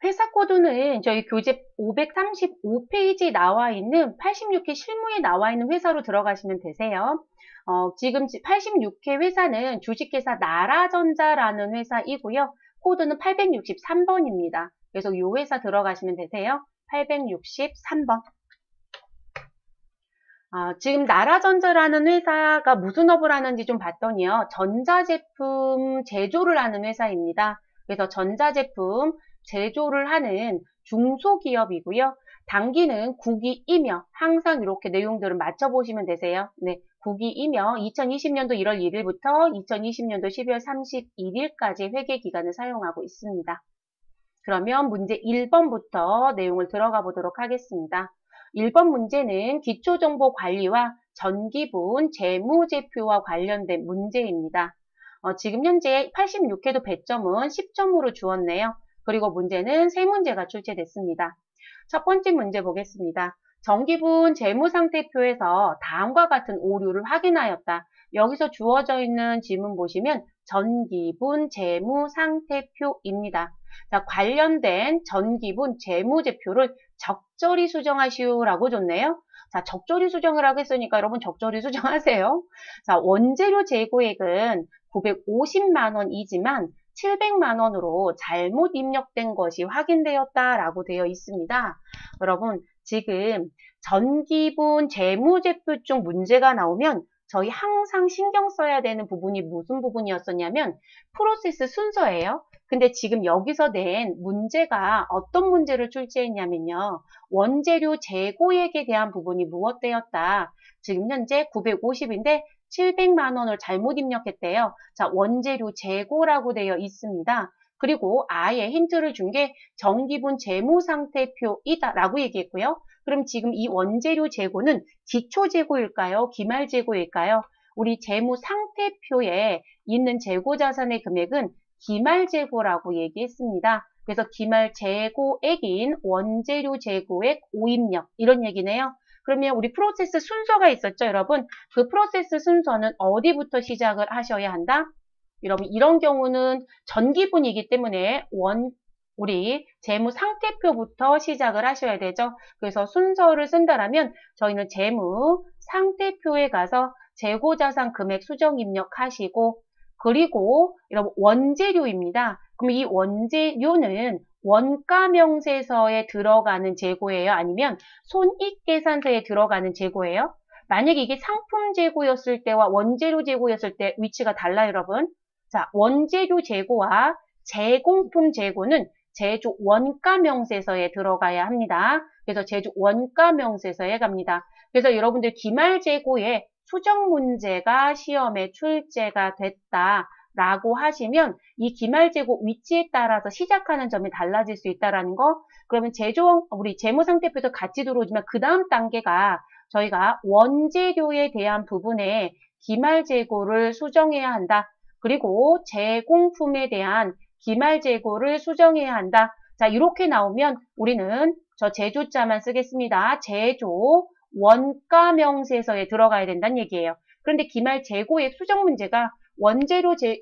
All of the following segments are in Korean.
회사 코드는 저희 교재 535페이지에 나와 있는 86회 실무에 나와 있는 회사로 들어가시면 되세요. 지금 86회 회사는 주식회사 나라전자라는 회사이고요. 코드는 863번입니다. 그래서 이 회사 들어가시면 되세요. 863번. 지금 나라전자라는 회사가 무슨 업을 하는지 좀 봤더니요. 전자제품 제조를 하는 회사입니다. 그래서 전자제품 제조를 하는 중소기업이고요. 단기는 국이이며 항상 이렇게 내용들을 맞춰보시면 되세요. 네, 국이이며 2020년도 1월 1일부터 2020년도 12월 31일까지 회계기간을 사용하고 있습니다. 그러면 문제 1번부터 내용을 들어가 보도록 하겠습니다. 1번 문제는 기초정보관리와 전기분 재무제표와 관련된 문제입니다. 지금 현재 86회도 배점은 10점으로 주었네요. 그리고 문제는 3문제가 출제됐습니다. 첫 번째 문제 보겠습니다. 전기분 재무상태표에서 다음과 같은 오류를 확인하였다. 여기서 주어져 있는 지문 보시면 전기분 재무상태표입니다. 자, 관련된 전기분 재무제표를 적절히 수정하시오라고 줬네요. 자, 적절히 수정을 하겠으니까 여러분 적절히 수정하세요. 자, 원재료 재고액은 950만 원이지만 700만 원으로 잘못 입력된 것이 확인되었다라고 되어 있습니다. 여러분, 지금 전기분 재무제표 쪽 문제가 나오면 저희 항상 신경 써야 되는 부분이 무슨 부분이었었냐면 프로세스 순서예요. 근데 지금 여기서 낸 문제가 어떤 문제를 출제했냐면요. 원재료 재고액에 대한 부분이 무엇되었다. 지금 현재 950인데 700만 원을 잘못 입력했대요. 자, 원재료 재고라고 되어 있습니다. 그리고 아예 힌트를 준 게 전기분 재무상태표이다라고 얘기했고요. 그럼 지금 이 원재료 재고는 기초 재고일까요? 기말 재고일까요? 우리 재무상태표에 있는 재고 자산의 금액은 기말 재고라고 얘기했습니다. 그래서 기말 재고액인 원재료 재고액 5입력 이런 얘기네요. 그러면 우리 프로세스 순서가 있었죠, 여러분? 그 프로세스 순서는 어디부터 시작을 하셔야 한다? 여러분, 이런 경우는 전기분이기 때문에 우리 재무 상태표부터 시작을 하셔야 되죠. 그래서 순서를 쓴다라면 저희는 재무 상태표에 가서 재고자산 금액 수정 입력하시고 그리고 여러분 원재료입니다. 그럼 이 원재료는 원가 명세서에 들어가는 재고예요? 아니면 손익계산서에 들어가는 재고예요? 만약에 이게 상품 재고였을 때와 원재료 재고였을 때 위치가 달라요, 여러분. 자, 원재료 재고와 제공품 재고는 제조 원가 명세서에 들어가야 합니다. 그래서 제조 원가 명세서에 갑니다. 그래서 여러분들 기말 재고에 수정 문제가 시험에 출제가 됐다라고 하시면 이 기말 재고 위치에 따라서 시작하는 점이 달라질 수 있다라는 거. 그러면 우리 재무상태표도 같이 들어오지만 그 다음 단계가 저희가 원재료에 대한 부분에 기말 재고를 수정해야 한다. 그리고 제공품에 대한 기말 재고를 수정해야 한다. 자, 이렇게 나오면 우리는 저 제조자만 쓰겠습니다. 제조 원가 명세서에 들어가야 된다는 얘기예요. 그런데 기말 재고액 수정 문제가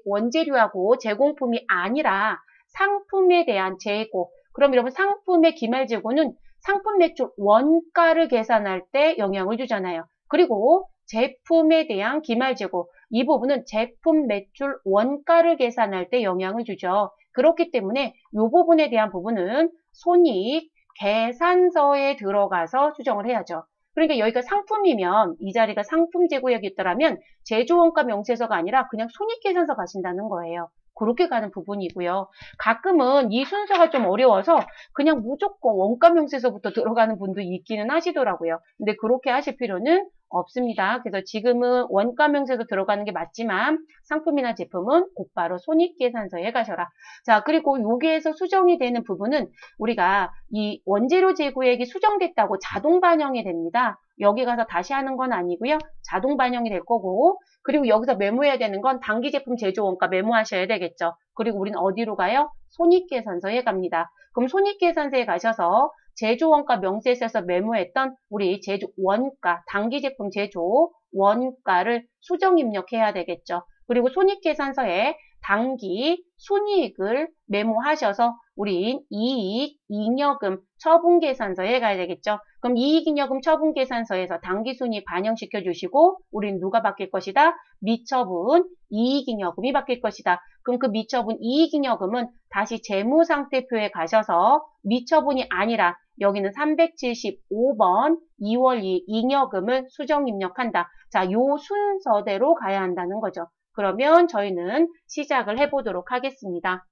원재료하고 제공품이 아니라 상품에 대한 재고. 그럼 여러분 상품의 기말 재고는 상품 매출 원가를 계산할 때 영향을 주잖아요. 그리고 제품에 대한 기말 재고. 이 부분은 제품 매출 원가를 계산할 때 영향을 주죠. 그렇기 때문에 이 부분에 대한 부분은 손익 계산서에 들어가서 수정을 해야죠. 그러니까 여기가 상품이면 이 자리가 상품 재고액이었더라면 제조원가 명세서가 아니라 그냥 손익계산서 가신다는 거예요. 그렇게 가는 부분이고요. 가끔은 이 순서가 좀 어려워서 그냥 무조건 원가 명세서부터 들어가는 분도 있기는 하시더라고요. 근데 그렇게 하실 필요는 없습니다. 그래서 지금은 원가 명세서 들어가는 게 맞지만 상품이나 제품은 곧바로 손익계산서에 가셔라. 자, 그리고 여기에서 수정이 되는 부분은 우리가 이 원재료 재고액이 수정됐다고 자동 반영이 됩니다. 여기 가서 다시 하는 건 아니고요. 자동 반영이 될 거고 그리고 여기서 메모해야 되는 건 단기 제품 제조 원가 메모하셔야 되겠죠. 그리고 우리는 어디로 가요? 손익계산서에 갑니다. 그럼 손익계산서에 가셔서 제조원가 명세서에서 메모했던 우리 제조 원가, 단기 제품 제조 원가를 수정 입력해야 되겠죠. 그리고 손익계산서에 단기 순이익을 메모하셔서 우린 이익, 잉여금, 처분계산서에 가야 되겠죠. 그럼 이익, 잉여금, 처분계산서에서 당기순이익 반영시켜 주시고 우린 누가 바뀔 것이다? 미처분, 이익, 잉여금이 바뀔 것이다. 그럼 그 미처분, 이익, 잉여금은 다시 재무상태표에 가셔서 미처분이 아니라 여기는 375번 2월 2일 잉여금을 수정 입력한다. 자, 요 순서대로 가야 한다는 거죠. 그러면 저희는 시작을 해보도록 하겠습니다.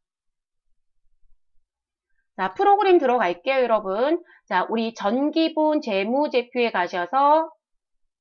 자, 프로그램 들어갈게요, 여러분. 자, 우리 전기분 재무제표에 가셔서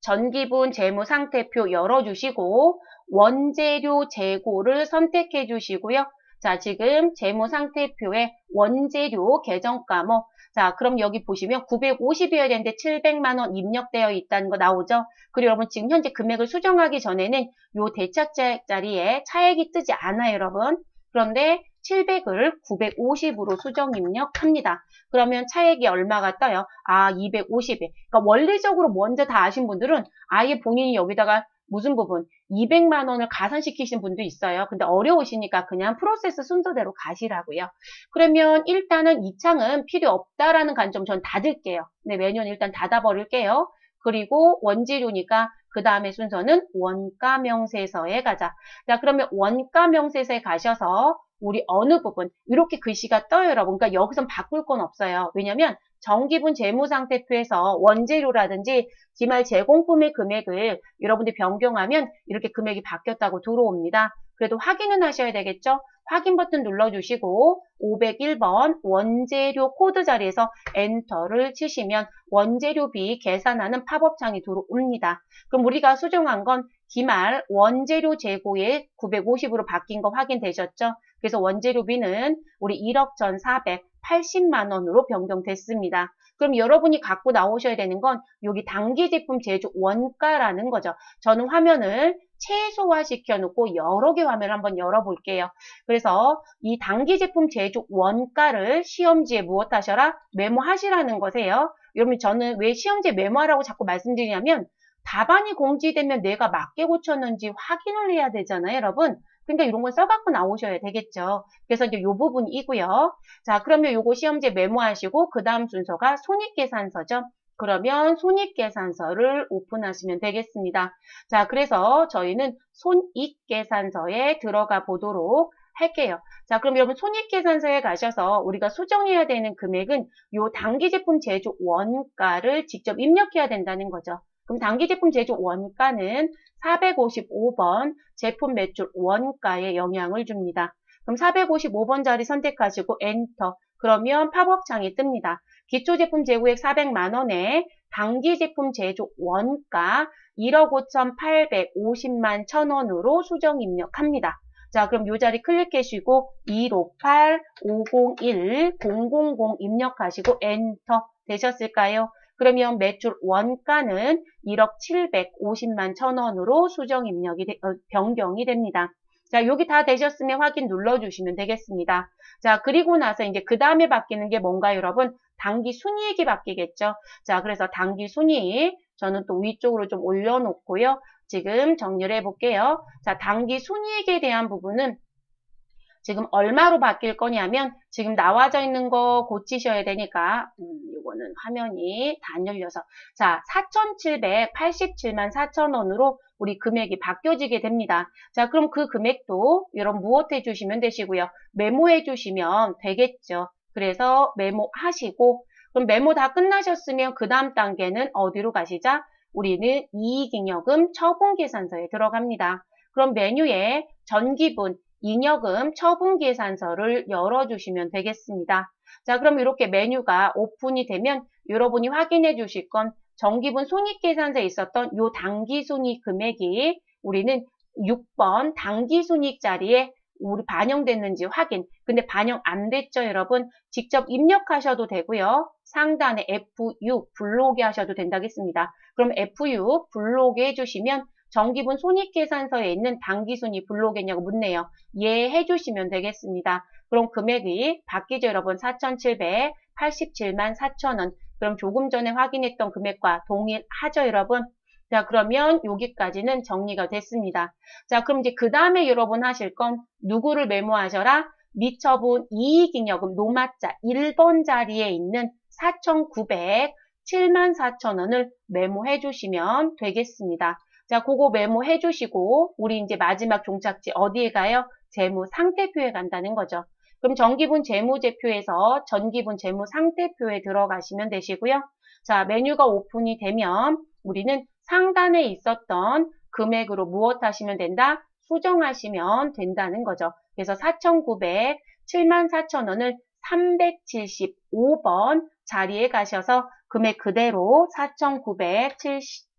전기분 재무상태표 열어주시고 원재료 재고를 선택해 주시고요. 자, 지금 재무상태표에 원재료 계정과목. 자, 그럼 여기 보시면 950이어야 되는데 700만 원 입력되어 있다는 거 나오죠? 그리고 여러분 지금 현재 금액을 수정하기 전에는 요 대차책 자리에 차액이 뜨지 않아요, 여러분. 그런데 700을 950으로 수정 입력합니다. 그러면 차액이 얼마가 떠요? 아, 250에. 그러니까 원리적으로 먼저 다 아신 분들은 아예 본인이 여기다가 무슨 부분 200만 원을 가산시키신 분도 있어요. 근데 어려우시니까 그냥 프로세스 순서대로 가시라고요. 그러면 일단은 이 창은 필요 없다라는 관점 전 닫을게요. 네, 메뉴는 일단 닫아버릴게요. 그리고 원재료니까 그 다음에 순서는 원가명세서에 가자. 자, 그러면 원가명세서에 가셔서 우리 어느 부분 이렇게 글씨가 떠요, 여러분. 그러니까 여기선 바꿀 건 없어요. 왜냐면 정기분 재무상태표에서 원재료라든지 기말 제공품의 금액을 여러분들이 변경하면 이렇게 금액이 바뀌었다고 들어옵니다. 그래도 확인은 하셔야 되겠죠? 확인 버튼 눌러주시고 501번 원재료 코드 자리에서 엔터를 치시면 원재료비 계산하는 팝업창이 들어옵니다. 그럼 우리가 수정한 건 기말 원재료 재고에 950으로 바뀐 거 확인되셨죠? 그래서 원재료비는 우리 1억 1,480만 원으로 변경됐습니다. 그럼 여러분이 갖고 나오셔야 되는 건 여기 당기제품 제조 원가라는 거죠. 저는 화면을 최소화 시켜놓고 여러 개 화면을 한번 열어볼게요. 그래서 이 당기제품 제조 원가를 시험지에 무엇하셔라? 메모하시라는 거세요. 여러분 저는 왜 시험지에 메모하라고 자꾸 말씀드리냐면 답안이 공지되면 내가 맞게 고쳤는지 확인을 해야 되잖아요, 여러분. 그러니까 이런 걸 써갖고 나오셔야 되겠죠. 그래서 이제 이 부분이고요. 자, 그러면 요거 시험지에 메모하시고 그 다음 순서가 손익계산서죠. 그러면 손익계산서를 오픈하시면 되겠습니다. 자, 그래서 저희는 손익계산서에 들어가 보도록 할게요. 자, 그럼 여러분 손익계산서에 가셔서 우리가 수정해야 되는 금액은 요 당기제품 제조 원가를 직접 입력해야 된다는 거죠. 그럼 당기제품 제조 원가는 455번 제품 매출 원가에 영향을 줍니다. 그럼 455번 자리 선택하시고 엔터. 그러면 팝업창이 뜹니다. 기초제품 재고액 400만 원에 당기제품 제조 원가 1억 5,850만 1,000원으로 수정 입력합니다. 자, 그럼 이 자리 클릭하시고 258 501 000 입력하시고 엔터 되셨을까요? 그러면 매출 원가는 1억 750만 1,000원으로 수정 입력이 변경이 됩니다. 자, 여기 다 되셨으면 확인 눌러주시면 되겠습니다. 자, 그리고 나서 이제 그 다음에 바뀌는 게 뭔가요, 여러분? 당기 순이익이 바뀌겠죠. 자, 그래서 당기 순이익 저는 또 위쪽으로 좀 올려놓고요. 지금 정리를 해볼게요. 자, 당기 순이익에 대한 부분은 지금 얼마로 바뀔 거냐면 지금 나와져 있는 거 고치셔야 되니까 이거는 화면이 다 안 열려서 자 4,787만 4천원으로 우리 금액이 바뀌어지게 됩니다. 자 그럼 그 금액도 여러분 무엇 해주시면 되시고요. 메모해 주시면 되겠죠. 그래서 메모하시고 그럼 메모 다 끝나셨으면 그 다음 단계는 어디로 가시자? 우리는 이익잉여금 처분계산서에 들어갑니다. 그럼 메뉴에 전기분 잉여금 처분계산서를 열어주시면 되겠습니다. 자, 그럼 이렇게 메뉴가 오픈이 되면 여러분이 확인해 주실 건 전기분 손익계산서에 있었던 요 당기순이익 금액이 우리는 6번 당기순이익 자리에 우리 반영됐는지 확인. 근데 반영 안 됐죠, 여러분? 직접 입력하셔도 되고요. 상단에 F6 불러오게 하셔도 된다겠습니다. 그럼 F6 불러오게 해주시면 정기분 손익계산서에 있는 당기순이익 불러오겠냐고 묻네요. 예 해주시면 되겠습니다. 그럼 금액이 바뀌죠, 여러분. 4,787만 4천원. 그럼 조금 전에 확인했던 금액과 동일하죠, 여러분? 자, 그러면 여기까지는 정리가 됐습니다. 자, 그럼 이제 그 다음에 여러분 하실 건 누구를 메모하셔라? 미처분 이익잉여금 노마자 1번 자리에 있는 4,900, 74,000원을 메모해 주시면 되겠습니다. 자, 그거 메모해 주시고 우리 이제 마지막 종착지 어디에 가요? 재무 상태표에 간다는 거죠. 그럼 전기분 재무제표에서 전기분 재무 상태표에 들어가시면 되시고요. 자, 메뉴가 오픈이 되면 우리는 상단에 있었던 금액으로 무엇 하시면 된다? 수정하시면 된다는 거죠. 그래서 4,900, 74,000원을 375번 자리에 가셔서 금액 그대로 4,970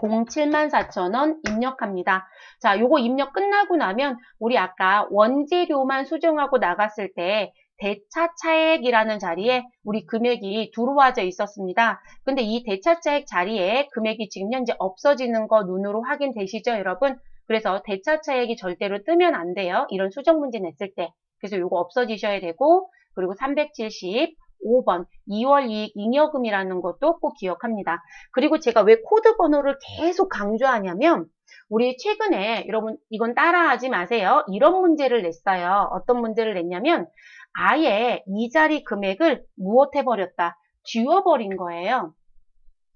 74,000원 입력합니다. 자, 요거 입력 끝나고 나면 우리 아까 원재료만 수정하고 나갔을 때 대차 차액이라는 자리에 우리 금액이 들어와져 있었습니다. 근데 이 대차 차액 자리에 금액이 지금 현재 없어지는 거 눈으로 확인되시죠, 여러분? 그래서 대차 차액이 절대로 뜨면 안 돼요. 이런 수정 문제 냈을 때. 그래서 요거 없어지셔야 되고, 그리고 375번 2월 이익 잉여금이라는 것도 꼭 기억합니다. 그리고 제가 왜 코드 번호를 계속 강조하냐면 우리 최근에 여러분 이건 따라하지 마세요. 이런 문제를 냈어요. 어떤 문제를 냈냐면 아예 이 자리 금액을 무엇해버렸다? 지워버린 거예요.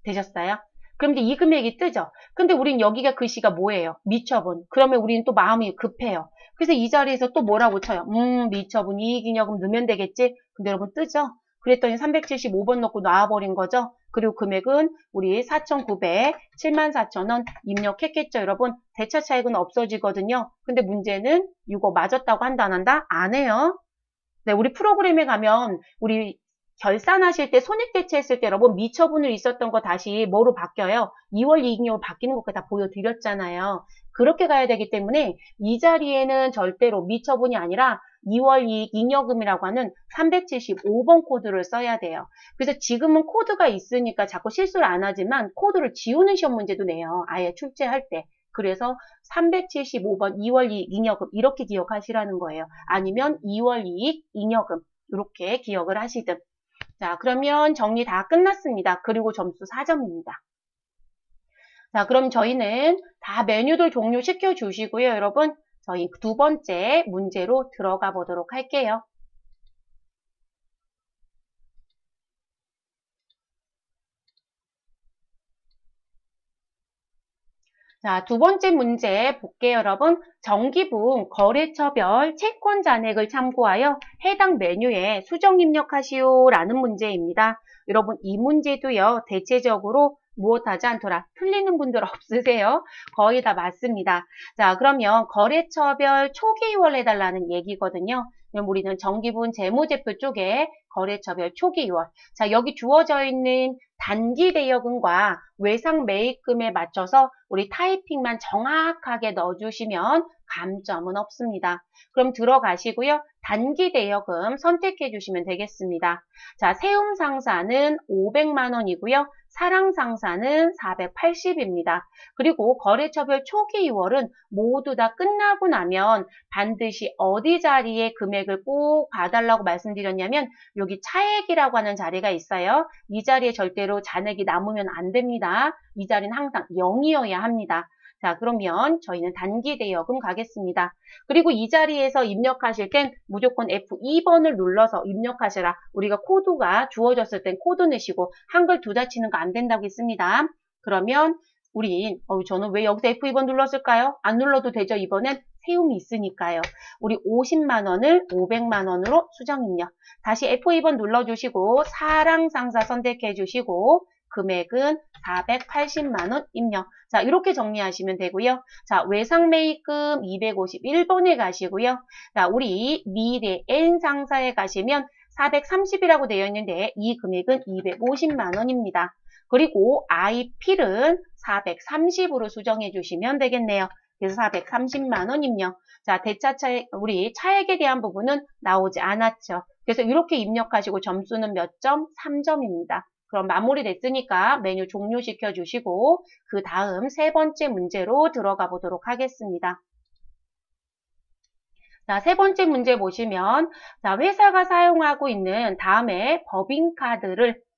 되셨어요? 그런데 이 금액이 뜨죠. 근데 우린 여기가 글씨가 뭐예요? 미처분. 그러면 우리는 또 마음이 급해요. 그래서 이 자리에서 또 뭐라고 쳐요? 미처분 이익잉여금 넣으면 되겠지? 근데 여러분 뜨죠? 그랬더니 375번 넣고 놔버린 거죠? 그리고 금액은 우리 4,900, 74,000원 입력했겠죠, 여러분? 대차 차익은 없어지거든요. 근데 문제는 이거 맞았다고 한다, 안 한다? 안 해요. 네, 우리 프로그램에 가면 우리 결산하실 때 손익대체했을 때 여러분 미처분을 있었던 거 다시 뭐로 바뀌어요? 2월 이익률 바뀌는 것까지 다 보여드렸잖아요. 그렇게 가야 되기 때문에 이 자리에는 절대로 미처분이 아니라 2월 이익 잉여금이라고 하는 375번 코드를 써야 돼요. 그래서 지금은 코드가 있으니까 자꾸 실수를 안 하지만 코드를 지우는 시험 문제도 내요. 아예 출제할 때. 그래서 375번 2월 이익 잉여금 이렇게 기억하시라는 거예요. 아니면 2월 이익 잉여금 이렇게 기억을 하시든. 자, 그러면 정리 다 끝났습니다. 그리고 점수 4점입니다. 자, 그럼 저희는 다 메뉴들 종료시켜 주시고요, 여러분. 저희 두 번째 문제로 들어가 보도록 할게요. 자, 두 번째 문제 볼게요, 여러분. 정기분 거래처별 채권 잔액을 참고하여 해당 메뉴에 수정 입력하시오라는 문제입니다. 여러분, 이 문제도요, 대체적으로 무엇하지 않더라. 틀리는 분들 없으세요? 거의 다 맞습니다. 자, 그러면 거래처별 초기이월 해달라는 얘기거든요. 그럼 우리는 정기분 재무제표 쪽에 거래처별 초기이월. 자, 여기 주어져 있는 단기 대여금과 외상 매입금에 맞춰서 우리 타이핑만 정확하게 넣어주시면 감점은 없습니다. 그럼 들어가시고요. 단기 대여금 선택해 주시면 되겠습니다. 자, 세움 상사는 500만 원이고요. 사랑 상사는 480입니다. 그리고 거래처별 초기 2월은 모두 다 끝나고 나면 반드시 어디 자리에 금액을 꼭 봐달라고 말씀드렸냐면 여기 차액이라고 하는 자리가 있어요. 이 자리에 절대로 잔액이 남으면 안 됩니다. 이 자리는 항상 0이어야 합니다. 자, 그러면 저희는 단기 대여금 가겠습니다. 그리고 이 자리에서 입력하실 땐 무조건 F2번을 눌러서 입력하시라. 우리가 코드가 주어졌을 땐 코드 넣으시고 한글 두자치는 거 안 된다고 했습니다. 그러면 우린 저는 왜 여기서 F2번 눌렀을까요? 안 눌러도 되죠. 이번엔 세움이 있으니까요. 우리 50만 원을 500만 원으로 수정 입력. 다시 F2번 눌러주시고 사랑 상사 선택해 주시고 금액은 480만 원 입력. 자, 이렇게 정리하시면 되고요. 자, 외상 매입금 251번에 가시고요. 자, 우리 미래 N 상사에 가시면 430이라고 되어 있는데 이 금액은 250만 원입니다. 그리고 IP는 430으로 수정해 주시면 되겠네요. 그래서 430만 원 입력. 자, 대차 차액, 우리 차액에 대한 부분은 나오지 않았죠. 그래서 이렇게 입력하시고 점수는 몇 점? 3점입니다. 그럼 마무리 됐으니까 메뉴 종료시켜 주시고 그 다음 세 번째 문제로 들어가 보도록 하겠습니다. 자, 세 번째 문제 보시면 자, 회사가 사용하고 있는 다음에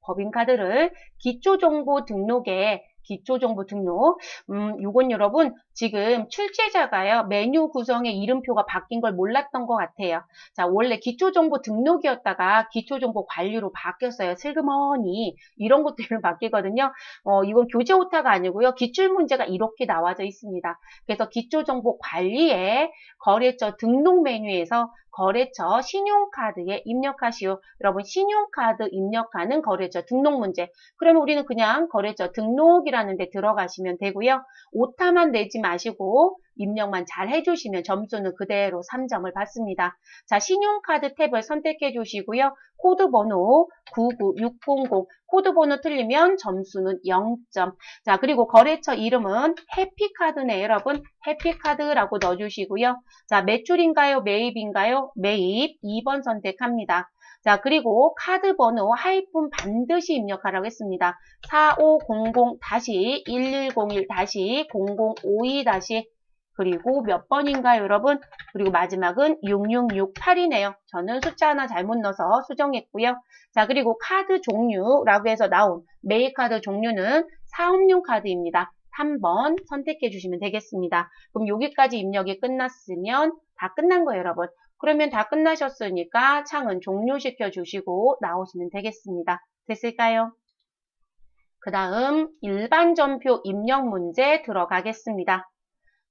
법인카드를 기초정보 등록에 기초정보 등록. 요건 여러분 지금 출제자가요. 메뉴 구성의 이름표가 바뀐 걸 몰랐던 것 같아요. 자, 원래 기초정보 등록이었다가 기초정보 관리로 바뀌었어요. 슬그머니 이런 것들은 바뀌거든요. 이건 교재 오타가 아니고요. 기출문제가 이렇게 나와져 있습니다. 그래서 기초정보 관리에 거래처 등록 메뉴에서 거래처 신용카드에 입력하시오. 여러분 신용카드 입력하는 거래처 등록 문제. 그러면 우리는 그냥 거래처 등록이라는 데 들어가시면 되고요. 오타만 내지 마시고 입력만 잘 해주시면 점수는 그대로 3점을 받습니다. 자, 신용카드 탭을 선택해 주시고요. 코드 번호 99600 코드 번호 틀리면 점수는 0점. 자, 그리고 거래처 이름은 해피카드네요. 여러분 해피카드라고 넣어주시고요. 자, 매출인가요? 매입인가요? 매입 2번 선택합니다. 자, 그리고 카드 번호 하이픈 반드시 입력하라고 했습니다. 4500-1101-0052- 그리고 몇 번인가요, 여러분? 그리고 마지막은 6668이네요. 저는 숫자 하나 잘못 넣어서 수정했고요. 자, 그리고 카드 종류라고 해서 나온 메이카드 종류는 사업용 카드입니다. 3번 선택해 주시면 되겠습니다. 그럼 여기까지 입력이 끝났으면 다 끝난 거예요, 여러분. 그러면 다 끝나셨으니까 창은 종료시켜 주시고 나오시면 되겠습니다. 됐을까요? 그 다음 일반 점표 입력 문제 들어가겠습니다.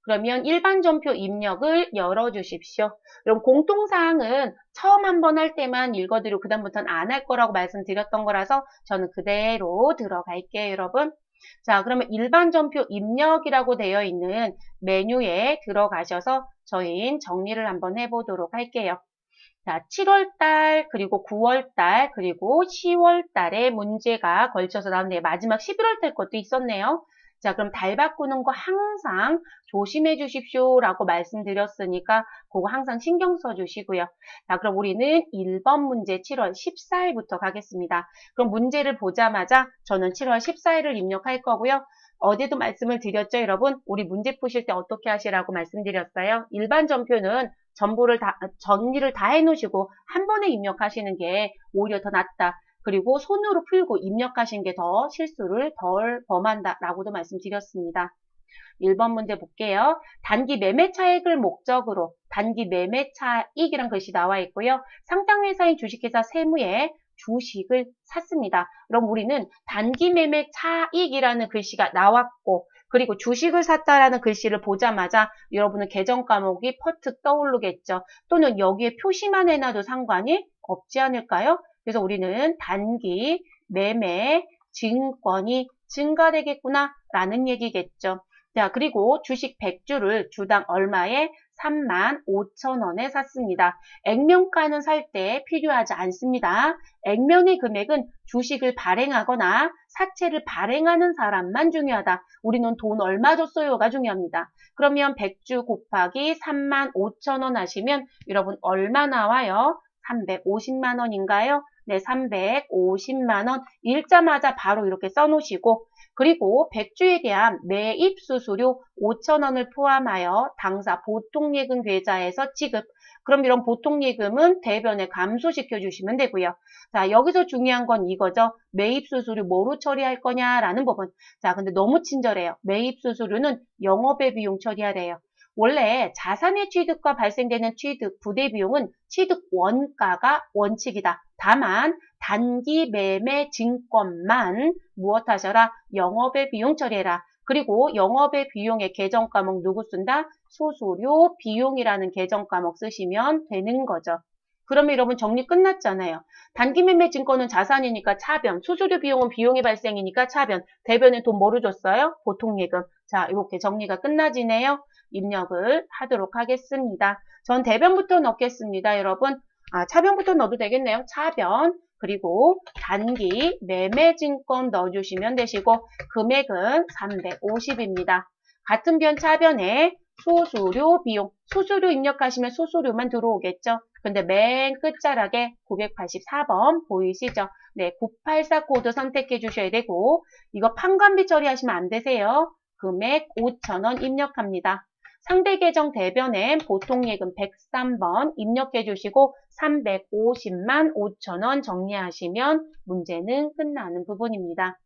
그러면 일반 점표 입력을 열어주십시오. 그럼 공통사항은 처음 한번 할 때만 읽어드리고 그 다음부터는 안 할 거라고 말씀드렸던 거라서 저는 그대로 들어갈게요, 여러분. 자, 그러면 일반 점표 입력이라고 되어 있는 메뉴에 들어가셔서 저희 정리를 한번 해보도록 할게요. 자, 7월달, 그리고 9월달, 그리고 10월달에 문제가 걸쳐서 나왔네요. 마지막 11월달 것도 있었네요. 자, 그럼 달 바꾸는 거 항상 조심해 주십시오 라고 말씀드렸으니까 그거 항상 신경 써 주시고요. 자, 그럼 우리는 1번 문제 7월 14일부터 가겠습니다. 그럼 문제를 보자마자 저는 7월 14일을 입력할 거고요. 어제도 말씀을 드렸죠, 여러분? 우리 문제 푸실 때 어떻게 하시라고 말씀드렸어요? 일반 점표는 정리를 다 해놓으시고 한 번에 입력하시는 게 오히려 더 낫다. 그리고 손으로 풀고 입력하신 게 더 실수를 덜 범한다라고도 말씀드렸습니다. 1번 문제 볼게요. 단기 매매 차익을 목적으로 단기 매매 차익이란 글씨 나와 있고요. 상장회사인 주식회사 세무에 주식을 샀습니다. 그럼 우리는 단기 매매 차익이라는 글씨가 나왔고 그리고 주식을 샀다라는 글씨를 보자마자 여러분은 계정 과목이 퍼뜩 떠오르겠죠. 또는 여기에 표시만 해놔도 상관이 없지 않을까요? 그래서 우리는 단기 매매 증권이 증가되겠구나 라는 얘기겠죠. 자, 그리고 주식 100주를 주당 얼마에? 35,000원에 샀습니다. 액면가는 살 때 필요하지 않습니다. 액면의 금액은 주식을 발행하거나 사채를 발행하는 사람만 중요하다. 우리는 돈 얼마 줬어요가 중요합니다. 그러면 100주 곱하기 35,000원 하시면 여러분 얼마 나와요? 350만 원인가요? 네, 350만 원. 읽자마자 바로 이렇게 써놓으시고 그리고 100주에 대한 매입 수수료 5,000원을 포함하여 당사 보통예금 계좌에서 지급. 그럼 이런 보통예금은 대변에 감소시켜 주시면 되고요. 자, 여기서 중요한 건 이거죠. 매입 수수료 뭐로 처리할 거냐라는 부분. 자, 근데 너무 친절해요. 매입 수수료는 영업의 비용 처리하래요. 원래 자산의 취득과 발생되는 취득, 부대 비용은 취득 원가가 원칙이다. 다만 단기 매매 증권만 무엇 하셔라? 영업의 비용 처리해라. 그리고 영업의 비용의 계정 과목 누구 쓴다? 수수료 비용이라는 계정 과목 쓰시면 되는 거죠. 그러면 여러분 정리 끝났잖아요. 단기 매매 증권은 자산이니까 차변, 수수료 비용은 비용의 발생이니까 차변, 대변에 돈 뭐로 줬어요? 보통예금. 자, 이렇게 정리가 끝나지네요. 입력을 하도록 하겠습니다. 전 대변부터 넣겠습니다, 여러분. 차변부터 넣어도 되겠네요. 차변. 그리고 단기 매매증권 넣어주시면 되시고 금액은 350입니다. 같은 변 차변에 수수료 비용, 수수료 입력하시면 수수료만 들어오겠죠. 근데 맨 끝자락에 984번 보이시죠? 네, 984 코드 선택해 주셔야 되고 이거 판관비 처리하시면 안 되세요. 금액 5,000원 입력합니다. 상대 계정 대변에 보통예금 103번 입력해 주시고 350만 5천원 정리하시면 문제는 끝나는 부분입니다.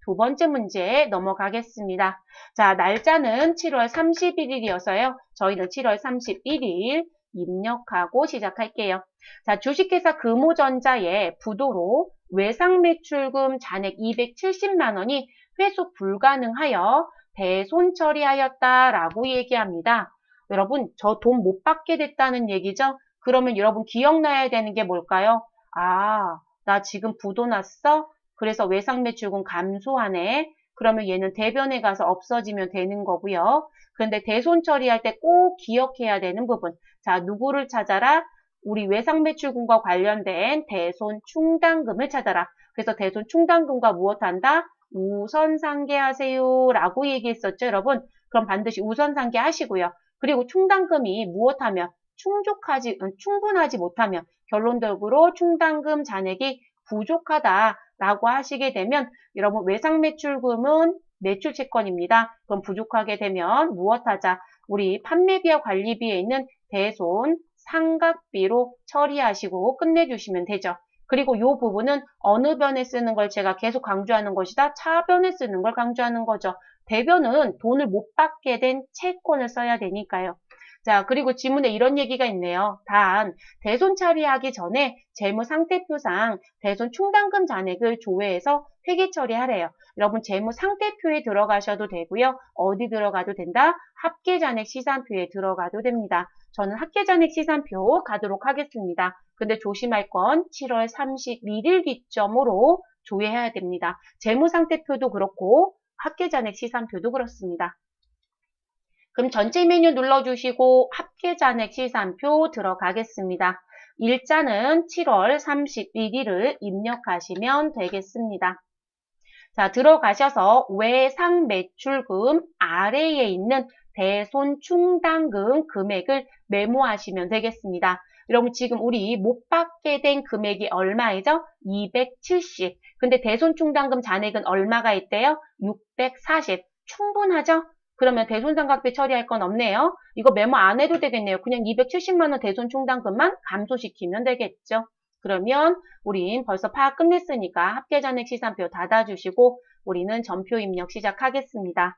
두 번째 문제 넘어가겠습니다. 자, 날짜는 7월 31일이어서요. 저희는 7월 31일 입력하고 시작할게요. 자, 주식회사 금호전자의 부도로 외상매출금 잔액 270만 원이 회수 불가능하여 대손 처리하였다라고 얘기합니다. 여러분, 저 돈 못 받게 됐다는 얘기죠? 그러면 여러분 기억나야 되는 게 뭘까요? 아, 나 지금 부도 났어? 그래서 외상매출금 감소하네. 그러면 얘는 대변에 가서 없어지면 되는 거고요. 그런데 대손 처리할 때 꼭 기억해야 되는 부분. 자, 누구를 찾아라? 우리 외상매출금과 관련된 대손 충당금을 찾아라. 그래서 대손 충당금과 무엇한다? 우선 상계하세요 라고 얘기했었죠, 여러분. 그럼 반드시 우선 상계하시고요. 그리고 충당금이 무엇하면 충분하지 못하면 결론적으로 충당금 잔액이 부족하다라고 하시게 되면 여러분 외상매출금은 매출채권입니다. 그럼 부족하게 되면 무엇하자? 우리 판매비와 관리비에 있는 대손 상각비로 처리하시고 끝내주시면 되죠. 그리고 이 부분은 어느 변에 쓰는 걸 제가 계속 강조하는 것이다. 차변에 쓰는 걸 강조하는 거죠. 대변은 돈을 못 받게 된 채권을 써야 되니까요. 자, 그리고 지문에 이런 얘기가 있네요. 단, 대손 처리하기 전에 재무상태표상 대손 충당금 잔액을 조회해서 회계 처리하래요. 여러분, 재무상태표에 들어가셔도 되고요. 어디 들어가도 된다? 합계잔액 시산표에 들어가도 됩니다. 저는 합계잔액 시산표 가도록 하겠습니다. 근데 조심할 건 7월 31일 기점으로 조회해야 됩니다. 재무상태표도 그렇고 합계잔액 시산표도 그렇습니다. 그럼 전체 메뉴 눌러주시고 합계잔액 시산표 들어가겠습니다. 일자는 7월 31일을 입력하시면 되겠습니다. 자, 들어가셔서 외상매출금 아래에 있는 대손충당금 금액을 메모하시면 되겠습니다. 여러분 지금 우리 못 받게 된 금액이 얼마이죠? 270. 근데 대손충당금 잔액은 얼마가 있대요? 640. 충분하죠? 그러면 대손상각비 처리할 건 없네요. 이거 메모 안 해도 되겠네요. 그냥 270만 원 대손충당금만 감소시키면 되겠죠. 그러면 우린 벌써 파악 끝냈으니까 합계잔액 시산표 닫아주시고 우리는 전표 입력 시작하겠습니다.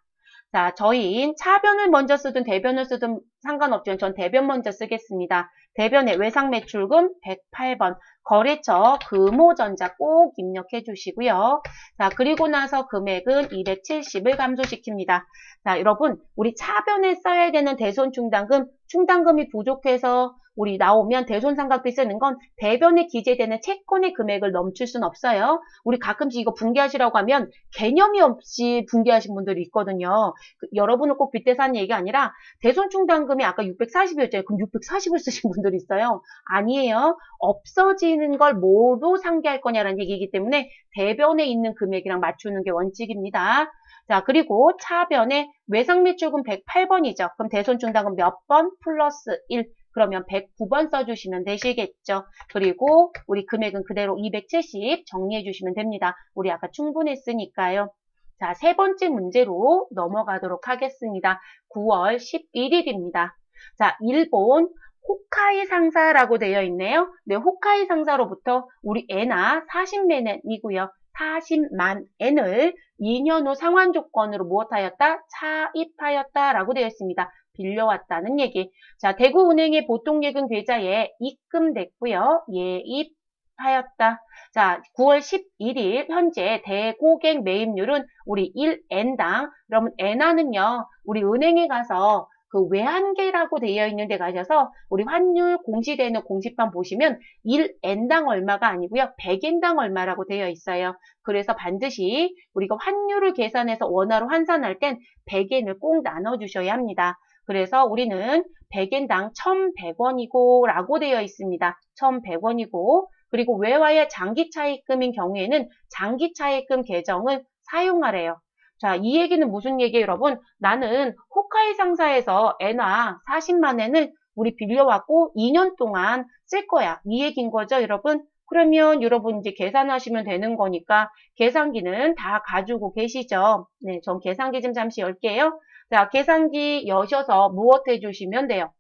자, 저희 차변을 먼저 쓰든 대변을 쓰든 상관없지만 전 대변 먼저 쓰겠습니다. 대변에 외상매출금 108번, 거래처 금호전자 꼭 입력해 주시고요. 자, 그리고 나서 금액은 270을 감소시킵니다. 자, 여러분, 우리 차변에 써야 되는 대손충당금, 충당금이 부족해서 우리 나오면 대손상각비 쓰는 건 대변에 기재되는 채권의 금액을 넘칠 순 없어요. 우리 가끔씩 이거 분개하시라고 하면 개념이 없이 분개하신 분들이 있거든요. 여러분은 꼭 빗대 사는 얘기가 아니라 대손충당금이 아까 640이었잖아요. 그럼 640을 쓰신 분들이 있어요. 아니에요. 없어지는 걸 뭐로 상계할 거냐라는 얘기이기 때문에 대변에 있는 금액이랑 맞추는 게 원칙입니다. 자, 그리고 차변에 외상매출금 108번이죠. 그럼 대손충당금 몇 번? 플러스 1. 그러면 109번 써주시면 되시겠죠. 그리고 우리 금액은 그대로 270 정리해 주시면 됩니다. 우리 아까 충분했으니까요. 자, 세 번째 문제로 넘어가도록 하겠습니다. 9월 11일입니다. 자, 일본 호카이 상사라고 되어 있네요. 네, 호카이 상사로부터 우리 엔화 40만 엔이고요. 40만 엔을 2년 후 상환 조건으로 무엇하였다? 차입하였다라고 되어 있습니다. 빌려왔다는 얘기. 자, 대구은행의 보통예금 계좌에 입금됐고요. 예입하였다. 자, 9월 11일 현재 대고객 매입률은 우리 1엔당. 그러면 엔화는요. 우리 은행에 가서 그 외환계라고 되어 있는 데 가셔서 우리 환율 공시되는 공시판 보시면 1엔당 얼마가 아니고요. 100엔당 얼마라고 되어 있어요. 그래서 반드시 우리가 환율을 계산해서 원화로 환산할 땐 100엔을 꼭 나눠주셔야 합니다. 그래서 우리는 100엔당 1,100원이고 라고 되어 있습니다. 1,100원이고 그리고 외화의 장기차입금인 경우에는 장기차입금 계정을 사용하래요. 자, 이 얘기는 무슨 얘기예요, 여러분? 나는 호카이 상사에서 엔화 40만 엔을 우리 빌려왔고 2년 동안 쓸 거야. 이 얘기인 거죠, 여러분? 그러면 여러분 이제 계산하시면 되는 거니까 계산기는 다 가지고 계시죠? 네, 전 계산기 좀 잠시 열게요. 자, 계산기 여셔서 무엇 해주시면 돼요?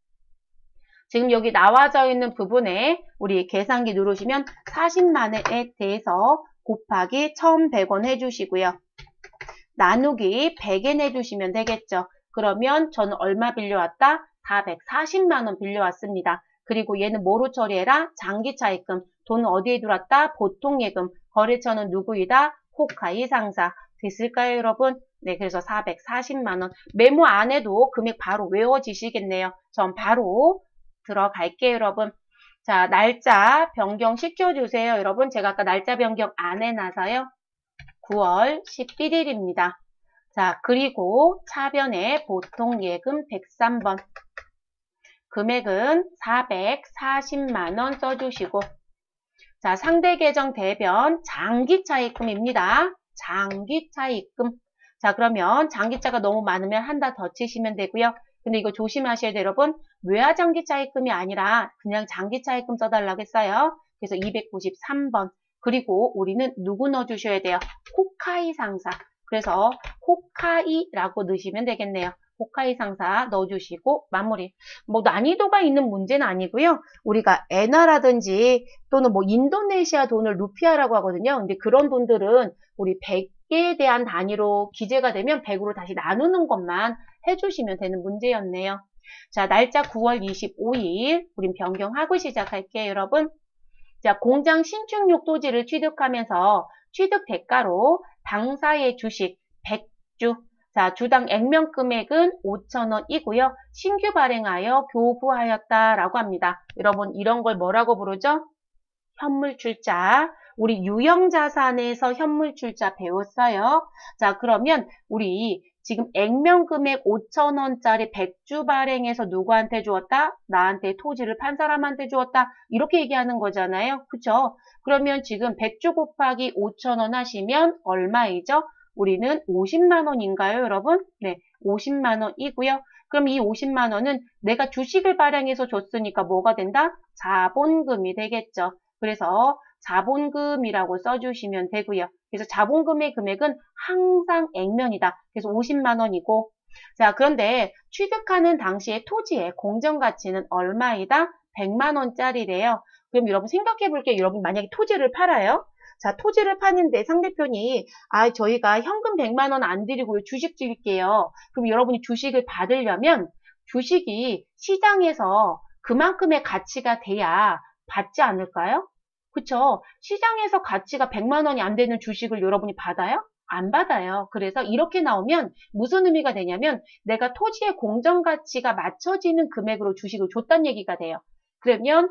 지금 여기 나와져 있는 부분에 우리 계산기 누르시면 40만 원에 대해서 곱하기 1,100원 해주시고요. 나누기 100에 내주시면 되겠죠. 그러면 저는 얼마 빌려왔다? 440만 원 빌려왔습니다. 그리고 얘는 뭐로 처리해라? 장기차입금. 돈은 어디에 들어왔다? 보통예금. 거래처는 누구이다? 호카이 상사. 됐을까요, 여러분? 네, 그래서 440만 원. 메모 안 해도 금액 바로 외워지시겠네요. 전 바로 들어갈게요, 여러분. 자, 날짜 변경 시켜주세요, 여러분. 제가 아까 날짜 변경 안 해놔서요. 9월 11일입니다. 자, 그리고 차변에 보통예금 103번. 금액은 440만 원 써주시고, 자, 상대계정 대변 장기차입금입니다. 장기차입금. 자, 그러면 장기차가 너무 많으면 한다 더 치시면 되고요. 근데 이거 조심하셔야 돼요, 여러분. 외화장기차입금이 아니라 그냥 장기차입금 써달라고 했어요. 그래서 293번. 그리고 우리는 누구 넣어주셔야 돼요? 호카이 상사. 그래서 호카이라고 넣으시면 되겠네요. 호카이 상사 넣어주시고 마무리. 뭐 난이도가 있는 문제는 아니고요. 우리가 엔화라든지 또는 뭐 인도네시아 돈을 루피아라고 하거든요. 근데 그런 돈들은 우리 100개에 대한 단위로 기재가 되면 100으로 다시 나누는 것만 해주시면 되는 문제였네요. 자, 날짜 9월 25일 우린 변경하고 시작할게요, 여러분. 자, 공장 신축용 토지를 취득하면서 취득 대가로 당사의 주식 100주, 자, 주당 액면 금액은 5,000원이고요. 신규 발행하여 교부하였다라고 합니다. 여러분, 이런 걸 뭐라고 부르죠? 현물출자. 우리 유형자산에서 현물출자 배웠어요. 자, 그러면 우리 지금 액면 금액 5,000원짜리 100주 발행해서 누구한테 주었다? 나한테 토지를 판 사람한테 주었다. 이렇게 얘기하는 거잖아요. 그쵸? 그러면 지금 100주 곱하기 5,000원 하시면 얼마이죠? 우리는 50만 원인가요, 여러분? 네, 50만 원이고요. 그럼 이 50만 원은 내가 주식을 발행해서 줬으니까 뭐가 된다? 자본금이 되겠죠. 그래서 자본금이라고 써주시면 되고요. 그래서 자본금의 금액은 항상 액면이다. 그래서 50만 원이고, 자, 그런데 취득하는 당시에 토지의 공정가치는 얼마이다? 100만 원짜리래요. 그럼 여러분 생각해 볼게요. 여러분 만약에 토지를 팔아요. 자, 토지를 파는데 상대편이 저희가 현금 100만 원 안 드리고 주식 드릴게요. 그럼 여러분이 주식을 받으려면 주식이 시장에서 그만큼의 가치가 돼야 받지 않을까요? 그쵸? 시장에서 가치가 100만 원이 안 되는 주식을 여러분이 받아요? 안 받아요. 그래서 이렇게 나오면 무슨 의미가 되냐면 내가 토지의 공정가치가 맞춰지는 금액으로 주식을 줬다는 얘기가 돼요. 그러면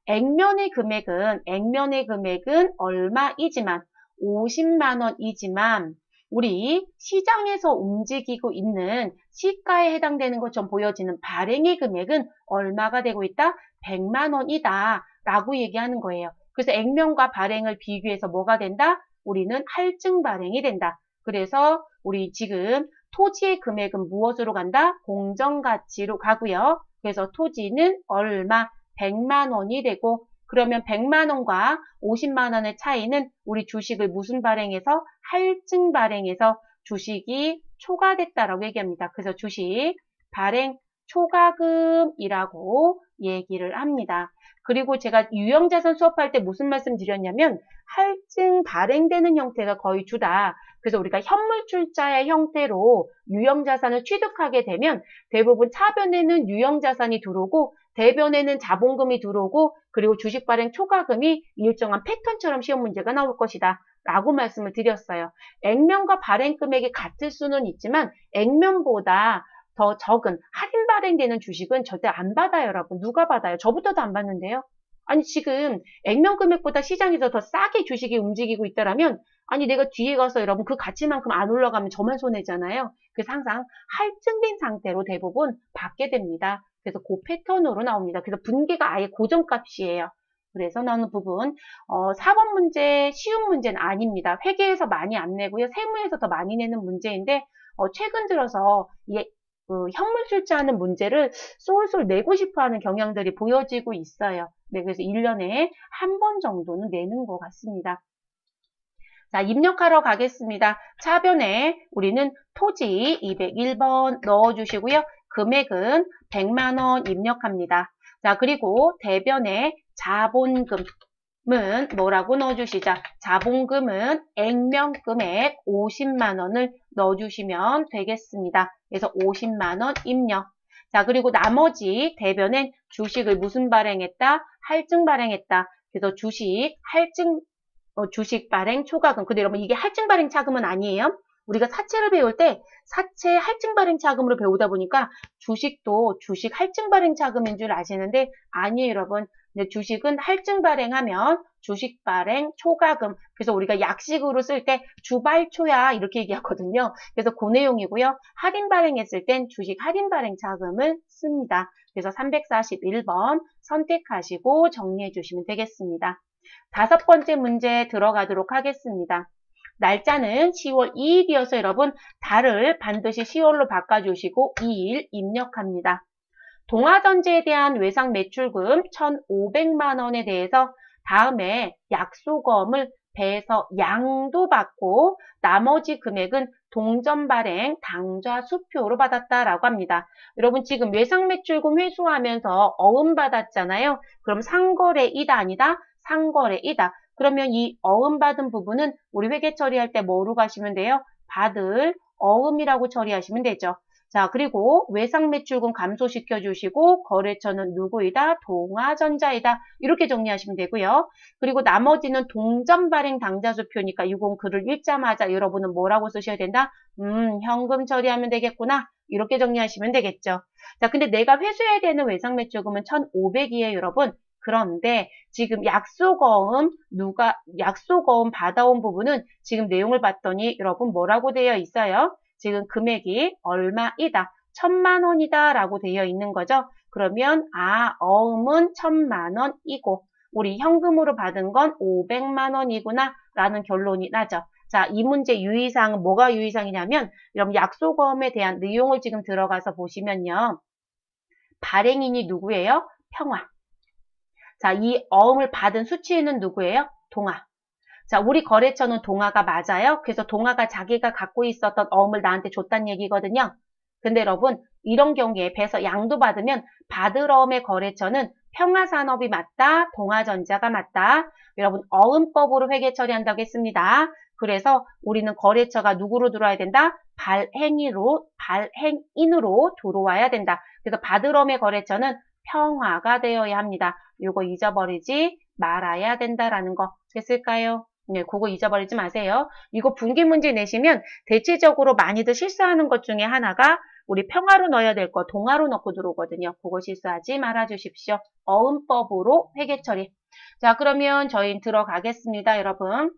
액면의 금액은 얼마이지만 50만 원이지만 우리 시장에서 움직이고 있는 시가에 해당되는 것처럼 보여지는 발행의 금액은 얼마가 되고 있다? 100만 원이다 라고 얘기하는 거예요. 그래서 액면과 발행을 비교해서 뭐가 된다? 우리는 할증 발행이 된다. 그래서 우리 지금 토지의 금액은 무엇으로 간다? 공정가치로 가고요. 그래서 토지는 얼마? 100만 원이 되고 그러면 100만 원과 50만 원의 차이는 우리 주식을 무슨 발행해서? 할증 발행해서 주식이 초과됐다라고 얘기합니다. 그래서 주식 발행 초과금이라고 얘기를 합니다. 그리고 제가 유형자산 수업할 때 무슨 말씀 드렸냐면 할증 발행되는 형태가 거의 주다. 그래서 우리가 현물출자의 형태로 유형자산을 취득하게 되면 대부분 차변에는 유형자산이 들어오고 대변에는 자본금이 들어오고 그리고 주식 발행 초과금이 일정한 패턴처럼 시험 문제가 나올 것이다 라고 말씀을 드렸어요. 액면과 발행 금액이 같을 수는 있지만 액면보다 더 적은 할인 발행되는 주식은 절대 안 받아요, 여러분. 누가 받아요? 저부터도 안 받는데요. 아니 지금 액면 금액보다 시장에서 더 싸게 주식이 움직이고 있다라면 아니 내가 뒤에 가서 여러분 그 가치만큼 안 올라가면 저만 손해잖아요. 그래서 항상 할증된 상태로 대부분 받게 됩니다. 그래서 그 패턴으로 나옵니다. 그래서 분기가 아예 고정값이에요. 그래서 나오는 부분 4번 문제 쉬운 문제는 아닙니다. 회계에서 많이 안 내고요. 세무에서 더 많이 내는 문제인데 최근 들어서 현물출자하는 문제를 쏠쏠 내고 싶어하는 경향들이 보여지고 있어요. 네, 그래서 1년에 한 번 정도는 내는 것 같습니다. 자, 입력하러 가겠습니다. 차변에 우리는 토지 201번 넣어주시고요. 금액은 100만 원 입력합니다. 자, 그리고 대변에 자본금 뭐라고 넣어주시자. 자본금은 액면금액 50만 원을 넣어주시면 되겠습니다. 그래서 50만 원 입력. 자, 그리고 나머지 대변엔 주식을 무슨 발행했다? 할증 발행했다. 그래서 주식 발행 초과금. 근데 여러분 이게 할증 발행 차금은 아니에요. 우리가 사채를 배울 때 사채 할증 발행 차금으로 배우다 보니까 주식도 주식 할증 발행 차금인 줄 아시는데 아니에요, 여러분. 근데 주식은 할증 발행하면 주식 발행 초과금. 그래서 우리가 약식으로 쓸 때 주발초야 이렇게 얘기하거든요. 그래서 그 내용이고요. 할인 발행했을 땐 주식 할인 발행 차금을 씁니다. 그래서 341번 선택하시고 정리해 주시면 되겠습니다. 5번째 문제 들어가도록 하겠습니다. 날짜는 10월 2일이어서 여러분 달을 반드시 10월로 바꿔주시고 2일 입력합니다. 동아전자에 대한 외상 매출금 1,500만 원에 대해서 다음에 약소금을 배에서 양도 받고 나머지 금액은 동전 발행 당좌 수표로 받았다라고 합니다. 여러분 지금 외상 매출금 회수하면서 어음 받았잖아요. 그럼 상거래이다 아니다? 상거래이다. 그러면 이 어음 받은 부분은 우리 회계 처리할 때 뭐로 가시면 돼요? 받을 어음이라고 처리하시면 되죠. 자, 그리고 외상 매출금 감소시켜 주시고 거래처는 누구이다? 동아전자이다. 이렇게 정리하시면 되고요. 그리고 나머지는 동전 발행 당좌수표니까 이건 글을 읽자마자 여러분은 뭐라고 쓰셔야 된다? 현금 처리하면 되겠구나. 이렇게 정리하시면 되겠죠. 자, 근데 내가 회수해야 되는 외상 매출금은 1,500이에요, 여러분. 그런데 지금 약소거음 받아온 부분은 지금 내용을 봤더니 여러분 뭐라고 되어 있어요? 지금 금액이 얼마이다. 1,000만 원이다 라고 되어 있는 거죠. 그러면 어음은 1,000만 원이고 우리 현금으로 받은 건 500만 원이구나 라는 결론이 나죠. 자, 이 문제 유의사항은 뭐가 유의사항이냐면 여러분 약소거음에 대한 내용을 지금 들어가서 보시면요. 발행인이 누구예요? 평화. 자, 이 어음을 받은 수취인은 누구예요? 동아. 자, 우리 거래처는 동아가 맞아요. 그래서 동아가 자기가 갖고 있었던 어음을 나한테 줬다는 얘기거든요. 근데 여러분, 이런 경우에 배에서 양도 받으면 받을 어음의 거래처는 평화산업이 맞다, 동아전자가 맞다. 여러분, 어음법으로 회계 처리한다고 했습니다. 그래서 우리는 거래처가 누구로 들어와야 된다? 발행인으로 들어와야 된다. 그래서 받을 어음의 거래처는 평화가 되어야 합니다. 이거 잊어버리지 말아야 된다라는 거 됐을까요? 네, 그거 잊어버리지 마세요. 이거 분기 문제 내시면 대체적으로 많이들 실수하는 것 중에 하나가 우리 평화로 넣어야 될 거 동화로 넣고 들어오거든요. 그거 실수하지 말아 주십시오. 어음법으로 회계 처리. 자, 그러면 저희 들어가겠습니다, 여러분.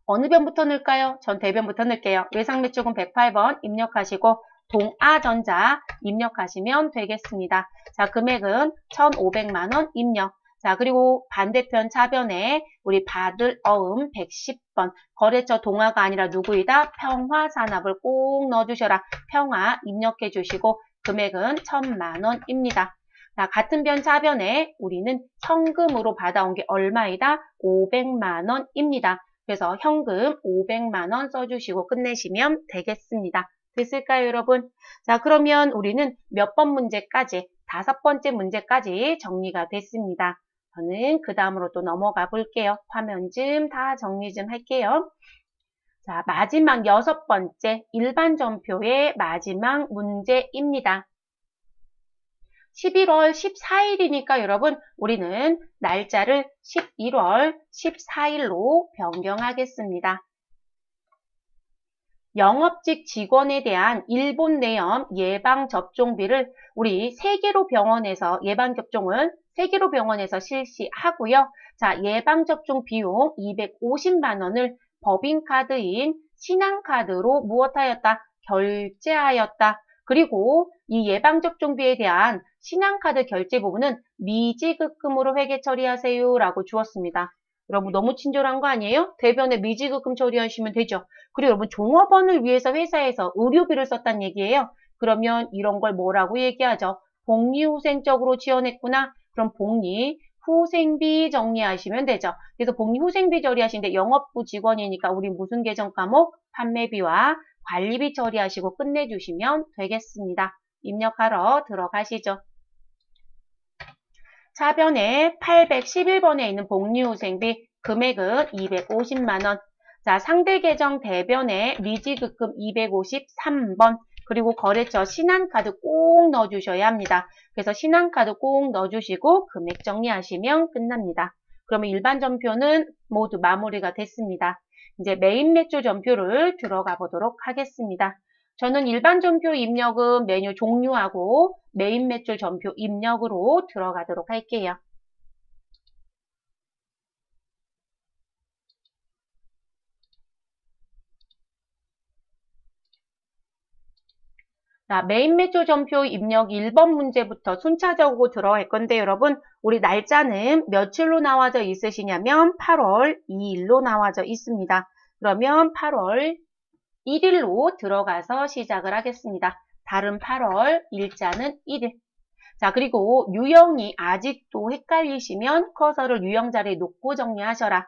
어느 변부터 넣을까요? 전 대변부터 넣을게요. 외상매출금 108번 입력하시고 동아전자 입력하시면 되겠습니다. 자, 금액은 1,500만 원 입력. 자, 그리고 반대편 차변에 우리 받을 어음 110번. 거래처 동아가 아니라 누구이다? 평화산업을 꼭 넣어주셔라. 평화 입력해 주시고 금액은 1,000만 원입니다. 자, 같은 변 차변에 우리는 현금으로 받아온 게 얼마이다? 500만 원입니다. 그래서 현금 500만 원 써주시고 끝내시면 되겠습니다. 됐을까요, 여러분? 자, 그러면 우리는 몇 번 문제까지, 5번째 문제까지 정리가 됐습니다. 저는 그 다음으로 또 넘어가 볼게요. 화면 좀 다 정리 좀 할게요. 자, 마지막 6번째 일반 전표의 마지막 문제입니다. 11월 14일이니까 여러분 우리는 날짜를 11월 14일로 변경하겠습니다. 영업직 직원에 대한 일본 내염 예방접종비를 우리 세계로 병원에서 예방접종을 세계로 병원에서 실시하고요. 자, 예방접종 비용 250만 원을 법인카드인 신한카드로 무엇하였다? 결제하였다. 그리고 이 예방접종비에 대한 신한카드 결제 부분은 미지급금으로 회계 처리하세요 라고 주었습니다. 여러분 너무 친절한 거 아니에요? 대변에 미지급금 처리하시면 되죠. 그리고 여러분 종업원을 위해서 회사에서 의료비를 썼다는 얘기예요. 그러면 이런 걸 뭐라고 얘기하죠? 복리후생적으로 지원했구나. 그럼 복리후생비 정리하시면 되죠. 그래서 복리후생비 처리하시는데 영업부 직원이니까 우리 무슨 계정 과목? 판매비와 관리비 처리하시고 끝내주시면 되겠습니다. 입력하러 들어가시죠. 차변에 811번에 있는 복리후생비 금액은 250만원. 자, 상대 계정 대변에 리지급금 253번. 그리고 거래처 신한카드 꼭 넣어주셔야 합니다. 그래서 신한카드 꼭 넣어주시고 금액 정리하시면 끝납니다. 그러면 일반 전표는 모두 마무리가 됐습니다. 이제 메인 매출 전표를 들어가 보도록 하겠습니다. 저는 일반 전표 입력은 메뉴 종료하고 메인 매출 전표 입력으로 들어가도록 할게요. 자, 메인 매출 전표 입력 1번 문제부터 순차적으로 들어갈 건데 여러분, 우리 날짜는 며칠로 나와져 있으시냐면 8월 2일로 나와져 있습니다. 그러면 8월 1일로 들어가서 시작을 하겠습니다. 다른 8월 일자는 1일. 자, 그리고 유형이 아직도 헷갈리시면 커서를 유형 자리에 놓고 정리하셔라.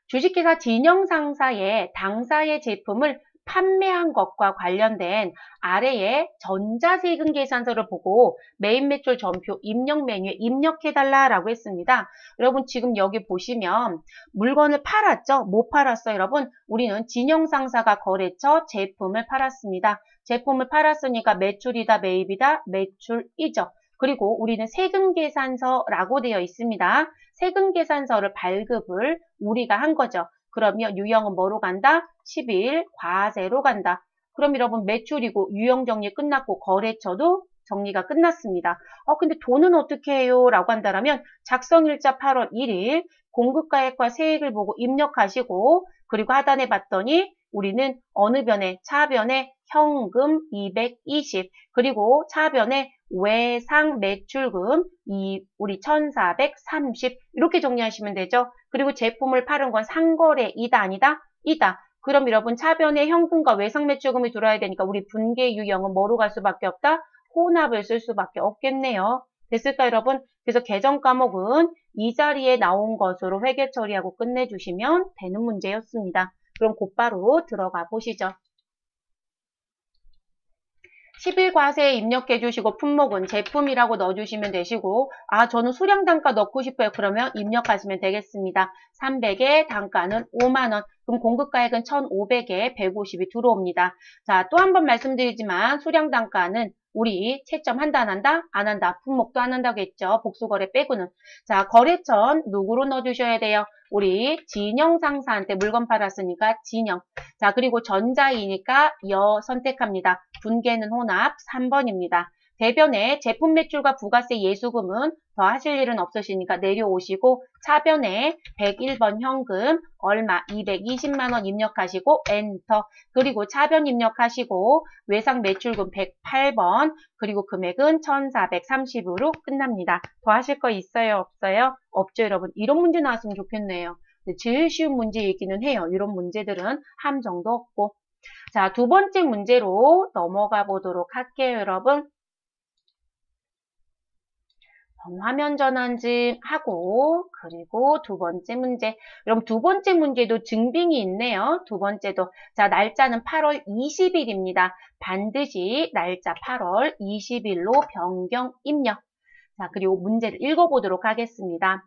주식회사 진영상사의 당사의 제품을 판매한 것과 관련된 아래의 전자세금 계산서를 보고 메인 매출 전표 입력 메뉴에 입력해달라라고 했습니다. 여러분 지금 여기 보시면 물건을 팔았죠? 못 팔았어요, 여러분? 우리는 진영상사가 거래처 제품을 팔았습니다. 제품을 팔았으니까 매출이다, 매입이다, 매출이죠. 그리고 우리는 세금 계산서라고 되어 있습니다. 세금 계산서를 발급을 우리가 한 거죠. 그러면 유형은 뭐로 간다? 10일 과세로 간다. 그럼 여러분 매출이고 유형 정리 끝났고 거래처도 정리가 끝났습니다. 근데 돈은 어떻게 해요? 라고 한다면 작성일자 8월 1일 공급가액과 세액을 보고 입력하시고 그리고 하단에 봤더니 우리는 어느 변에 차변에 현금 220 그리고 차변에 외상 매출금 우리 1430 이렇게 정리하시면 되죠. 그리고 제품을 파는 건 상거래이다 아니다? 이다. 그럼 여러분 차변에 현금과 외상 매출금이 들어야 되니까 우리 분계 유형은 뭐로 갈 수밖에 없다? 혼합을 쓸 수밖에 없겠네요. 됐을까 여러분? 그래서 계정 과목은 이 자리에 나온 것으로 회계 처리하고 끝내주시면 되는 문제였습니다. 그럼 곧바로 들어가 보시죠. 10일 과세에 입력해 주시고 품목은 제품이라고 넣어주시면 되시고 저는 수량 단가 넣고 싶어요. 그러면 입력하시면 되겠습니다. 300에 단가는 5만원. 그럼 공급가액은 1,500에 150이 들어옵니다. 자, 또 한 번 말씀드리지만 수량 단가는 우리 채점한다 안 한다? 안 한다. 품목도 안 한다고 했죠. 복수거래 빼고는. 자, 거래처는 누구로 넣어주셔야 돼요? 우리 진영상사한테 물건 팔았으니까 진영. 자, 그리고 전자이니까 여 선택합니다. 분계는 혼합 3번입니다. 대변에 제품 매출과 부가세 예수금은 더 하실 일은 없으시니까 내려오시고 차변에 101번 현금 얼마 220만원 입력하시고 엔터 그리고 차변 입력하시고 외상 매출금 108번 그리고 금액은 1430으로 끝납니다. 더 하실 거 있어요? 없어요? 없죠 여러분. 이런 문제 나왔으면 좋겠네요. 제일 쉬운 문제이기는 해요. 이런 문제들은 함정도 없고. 자, 두 번째 문제로 넘어가 보도록 할게요, 여러분. 화면 전환 좀 하고 그리고 두 번째 문제. 여러분 두 번째 문제도 증빙이 있네요. 두 번째도. 자, 날짜는 8월 20일입니다. 반드시 날짜 8월 20일로 변경 입력. 자, 그리고 문제를 읽어보도록 하겠습니다.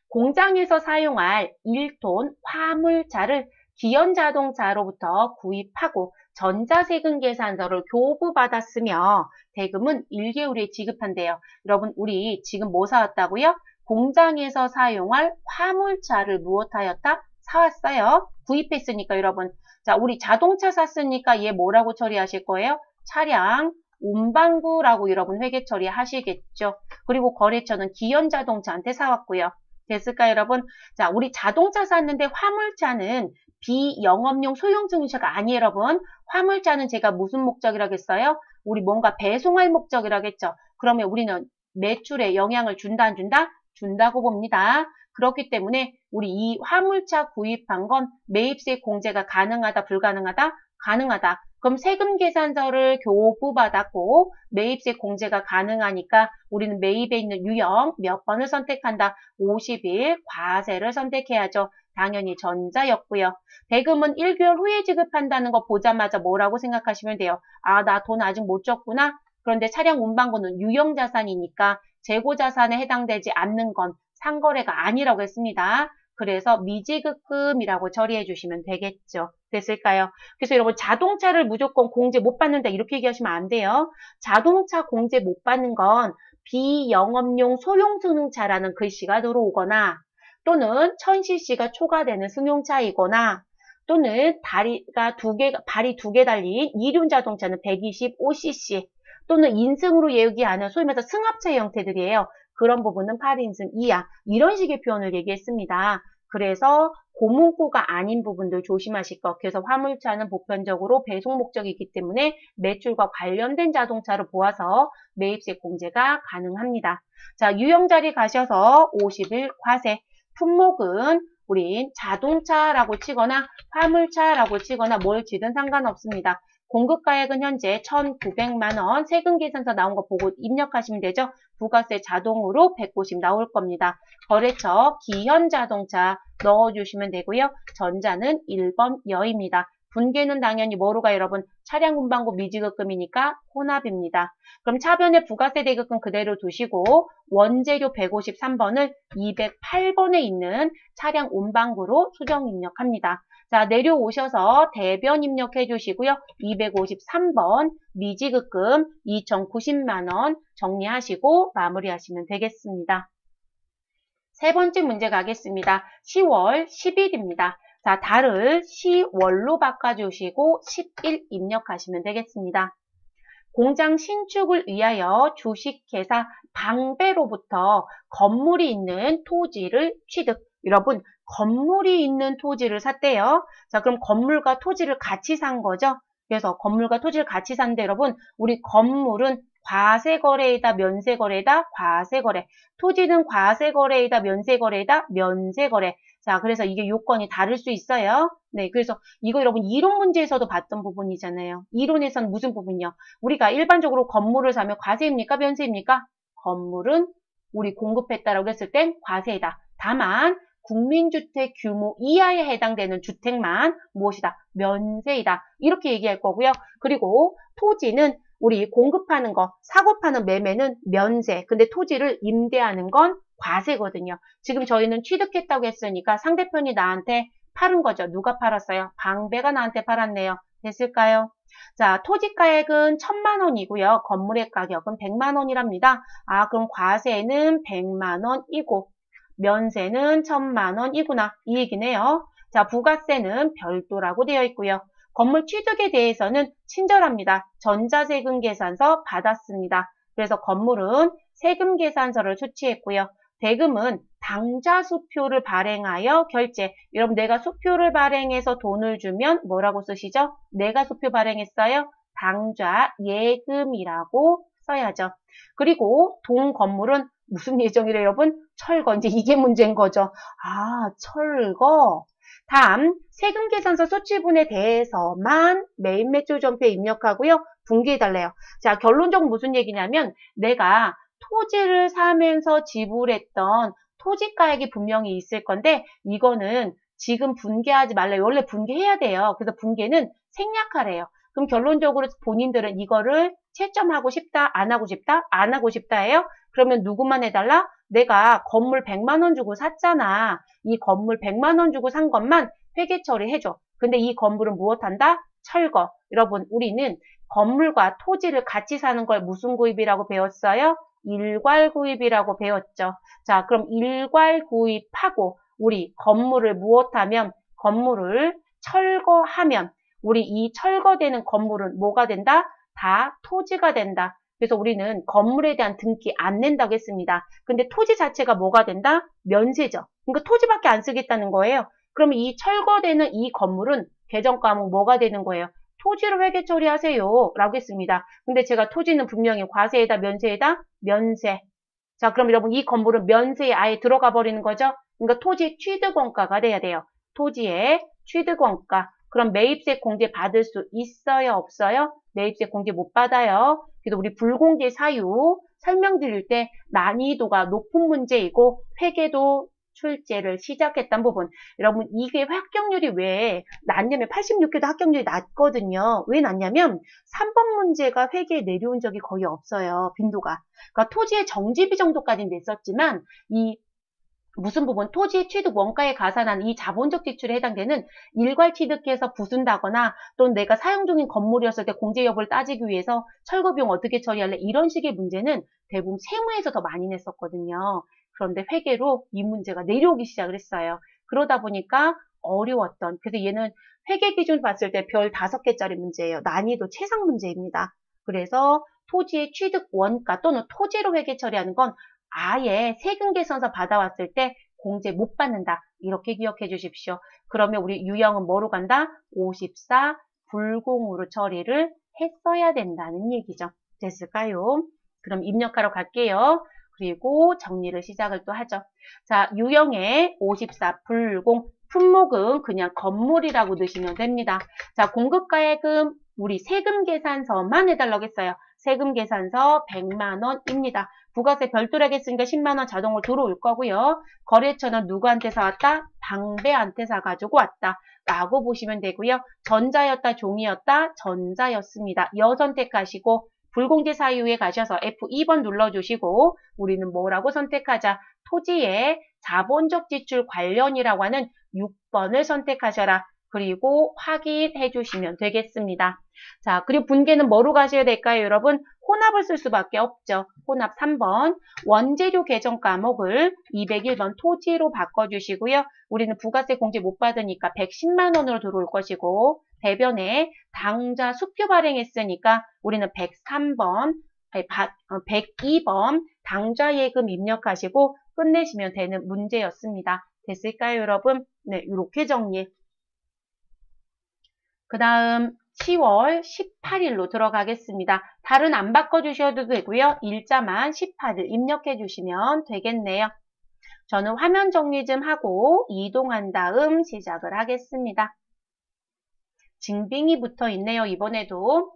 공장에서 사용할 1톤 화물차를 기현자동차로부터 구입하고 전자세금 계산서를 교부받았으며 대금은 1개월에 지급한대요. 여러분 우리 지금 뭐 사왔다고요? 공장에서 사용할 화물차를 무엇하였다? 사왔어요. 구입했으니까 여러분. 자, 우리 자동차 샀으니까 얘 뭐라고 처리하실 거예요? 차량 운반구라고 여러분 회계 처리하시겠죠. 그리고 거래처는 기현자동차한테 사왔고요. 됐을까요, 여러분? 자, 우리 자동차 샀는데 화물차는 비영업용 소형 승용차가 아니에요, 여러분. 화물차는 제가 무슨 목적이라겠어요? 우리 뭔가 배송할 목적이라겠죠. 그러면 우리는 매출에 영향을 준다, 안 준다? 준다고 봅니다. 그렇기 때문에 우리 이 화물차 구입한 건 매입세 공제가 가능하다, 불가능하다? 가능하다. 그럼 세금 계산서를 교부받았고 매입세 공제가 가능하니까 우리는 매입에 있는 유형 몇 번을 선택한다? 50일 과세를 선택해야죠. 당연히 전자였고요. 대금은 1개월 후에 지급한다는 거 보자마자 뭐라고 생각하시면 돼요? 나 돈 아직 못 줬구나. 그런데 차량 운반구는 유형자산이니까 재고자산에 해당되지 않는 건 상거래가 아니라고 했습니다. 그래서 미지급금이라고 처리해 주시면 되겠죠. 됐을까요? 그래서 여러분 자동차를 무조건 공제 못 받는다 이렇게 얘기하시면 안 돼요. 자동차 공제 못 받는 건 비영업용 소형승용차라는 글씨가 들어오거나 또는 1000cc가 초과되는 승용차이거나 또는 발이 두 개 달린 이륜 자동차는 125cc 또는 인승으로 얘기하는 소위 말해서 승합차 형태들이에요. 그런 부분은 8인승 이하 이런 식의 표현을 얘기했습니다. 그래서 고문구가 아닌 부분들 조심하실 것. 그래서 화물차는 보편적으로 배송 목적이 있기 때문에 매출과 관련된 자동차로 보아서 매입세 공제가 가능합니다. 자, 유형 자리 가셔서 50일 과세. 품목은 우린 자동차라고 치거나 화물차라고 치거나 뭘 치든 상관없습니다. 공급가액은 현재 1,900만원 세금 계산서 나온 거 보고 입력하시면 되죠. 부가세 자동으로 150 나올 겁니다. 거래처 기현자동차 넣어주시면 되고요. 전자는 1번 여입니다. 분계는 당연히 뭐로 가요, 여러분? 차량 운반고 미지급금이니까 혼합입니다. 그럼 차변의 부가세 대급금 그대로 두시고 원재료 153번을 208번에 있는 차량 운반구로 수정 입력합니다. 자, 내려오셔서 대변 입력해 주시고요. 253번 미지급금 2,090만원 정리하시고 마무리하시면 되겠습니다. 세 번째 문제 가겠습니다. 10월 10일입니다. 자, 달을 10월로 바꿔주시고 10일 입력하시면 되겠습니다. 공장 신축을 위하여 주식회사 방배로부터 건물이 있는 토지를 취득. 여러분, 건물이 있는 토지를 샀대요. 자, 그럼 건물과 토지를 같이 산 거죠. 그래서 건물과 토지를 같이 샀는데 여러분, 우리 건물은 과세거래이다, 면세거래이다, 과세거래. 토지는 과세거래이다, 면세거래이다, 면세거래. 자, 그래서 이게 요건이 다를 수 있어요. 네, 그래서 이거 여러분 이론 문제에서도 봤던 부분이잖아요. 이론에서는 무슨 부분이요? 우리가 일반적으로 건물을 사면 과세입니까? 면세입니까? 건물은 우리 공급했다라고 했을 땐 과세이다. 다만 국민주택 규모 이하에 해당되는 주택만 무엇이다? 면세이다. 이렇게 얘기할 거고요. 그리고 토지는 우리 공급하는 거, 사고 파는 매매는 면세. 근데 토지를 임대하는 건 과세거든요. 지금 저희는 취득했다고 했으니까 상대편이 나한테 팔은 거죠. 누가 팔았어요? 방배가 나한테 팔았네요. 됐을까요? 자, 토지가액은 1,000만원이고요. 건물의 가격은 100만원이랍니다. 아, 그럼 과세는 100만원이고 면세는 1,000만원이구나. 이 얘기네요. 자, 부가세는 별도라고 되어 있고요. 건물 취득에 대해서는 친절합니다. 전자세금 계산서 받았습니다. 그래서 건물은 세금 계산서를 수취했고요. 대금은 당좌 수표를 발행하여 결제. 여러분 내가 수표를 발행해서 돈을 주면 뭐라고 쓰시죠? 내가 수표 발행했어요? 당좌 예금이라고 써야죠. 그리고 동 건물은 무슨 예정이래요, 여러분? 철거. 이제 이게 문제인 거죠. 아, 철거. 다음 세금 계산서 수취분에 대해서만 매입 매출 전표에 입력하고요. 분기해달래요. 자, 결론적으로 무슨 얘기냐면 내가 토지를 사면서 지불했던 토지가액이 분명히 있을 건데 이거는 지금 분개하지 말래요. 원래 분개해야 돼요. 그래서 분개는 생략하래요. 그럼 결론적으로 본인들은 이거를 채점하고 싶다, 안 하고 싶다, 안 하고 싶다예요. 그러면 누구만 해달라? 내가 건물 100만원 주고 샀잖아. 이 건물 100만원 주고 산 것만 회계 처리해줘. 근데 이 건물은 무엇한다? 철거. 여러분, 우리는 건물과 토지를 같이 사는 걸 무슨 구입이라고 배웠어요? 일괄구입이라고 배웠죠. 자, 그럼 일괄구입하고 우리 건물을 무엇하면 건물을 철거하면 우리 이 철거되는 건물은 뭐가 된다? 다 토지가 된다. 그래서 우리는 건물에 대한 등기 안 낸다고 했습니다. 근데 토지 자체가 뭐가 된다? 면세죠. 그러니까 토지밖에 안 쓰겠다는 거예요. 그러면 이 철거되는 이 건물은 개정 과목 뭐가 되는 거예요? 토지를 회계 처리하세요. 라고 했습니다. 근데 제가 토지는 분명히 과세에다 면세에다 면세. 자, 그럼 여러분 이 건물은 면세에 아예 들어가 버리는 거죠? 그러니까 토지 취득원가가 돼야 돼요. 토지의 취득원가. 그럼 매입세 공제 받을 수 있어요? 없어요? 매입세 공제 못 받아요. 그래서 우리 불공제 사유 설명드릴 때 난이도가 높은 문제이고 회계도 출제를 시작했던 부분. 여러분, 이게 합격률이 왜 낮냐면 86개도 합격률이 낮거든요. 왜 낮냐면 3번 문제가 회계에 내려온 적이 거의 없어요. 빈도가. 그러니까 토지의 정지비 정도까지는 냈었지만 이 무슨 부분, 토지 취득 원가에 가산한 이 자본적 지출에 해당되는 일괄 취득해서 부순다거나 또는 내가 사용 중인 건물이었을 때 공제 여부를 따지기 위해서 철거 비용 어떻게 처리할래? 이런 식의 문제는 대부분 세무에서 더 많이 냈었거든요. 그런데 회계로 이 문제가 내려오기 시작을 했어요. 그러다 보니까 어려웠던, 그래서 얘는 회계 기준 봤을 때 별 5개짜리 문제예요. 난이도 최상 문제입니다. 그래서 토지의 취득 원가 또는 토지로 회계 처리하는 건 아예 세금 계산서 받아왔을 때 공제 못 받는다. 이렇게 기억해 주십시오. 그러면 우리 유형은 뭐로 간다? 54 불공으로 처리를 했어야 된다는 얘기죠. 됐을까요? 그럼 입력하러 갈게요. 그리고 정리를 시작을 또 하죠. 자, 유형의 54 불공 품목은 그냥 건물이라고 넣으시면 됩니다. 자, 공급가액은 우리 세금 계산서만 해달라고 했어요. 세금 계산서 100만 원입니다. 부가세 별도로 하겠으니까 10만 원 자동으로 들어올 거고요. 거래처는 누구한테 사왔다? 방배한테 사가지고 왔다. 라고 보시면 되고요. 전자였다, 종이였다, 전자였습니다. 여 선택하시고 불공제 사유에 가셔서 F2번 눌러주시고 우리는 뭐라고 선택하자? 토지의 자본적 지출 관련이라고 하는 6번을 선택하셔라. 그리고 확인해 주시면 되겠습니다. 자, 그리고 분계는 뭐로 가셔야 될까요, 여러분? 혼합을 쓸 수밖에 없죠. 혼합 3번. 원재료 계정 과목을 201번 토지로 바꿔주시고요. 우리는 부가세 공제 못 받으니까 110만 원으로 들어올 것이고 대변에 당좌 수표 발행했으니까 우리는 103번, 102번 당좌 예금 입력하시고 끝내시면 되는 문제였습니다. 됐을까요, 여러분? 네, 이렇게 정리. 그 다음 10월 18일로 들어가겠습니다. 달은 안 바꿔주셔도 되고요. 일자만 18일 입력해 주시면 되겠네요. 저는 화면 정리 좀 하고 이동한 다음 시작을 하겠습니다. 징빙이 붙어 있네요. 이번에도.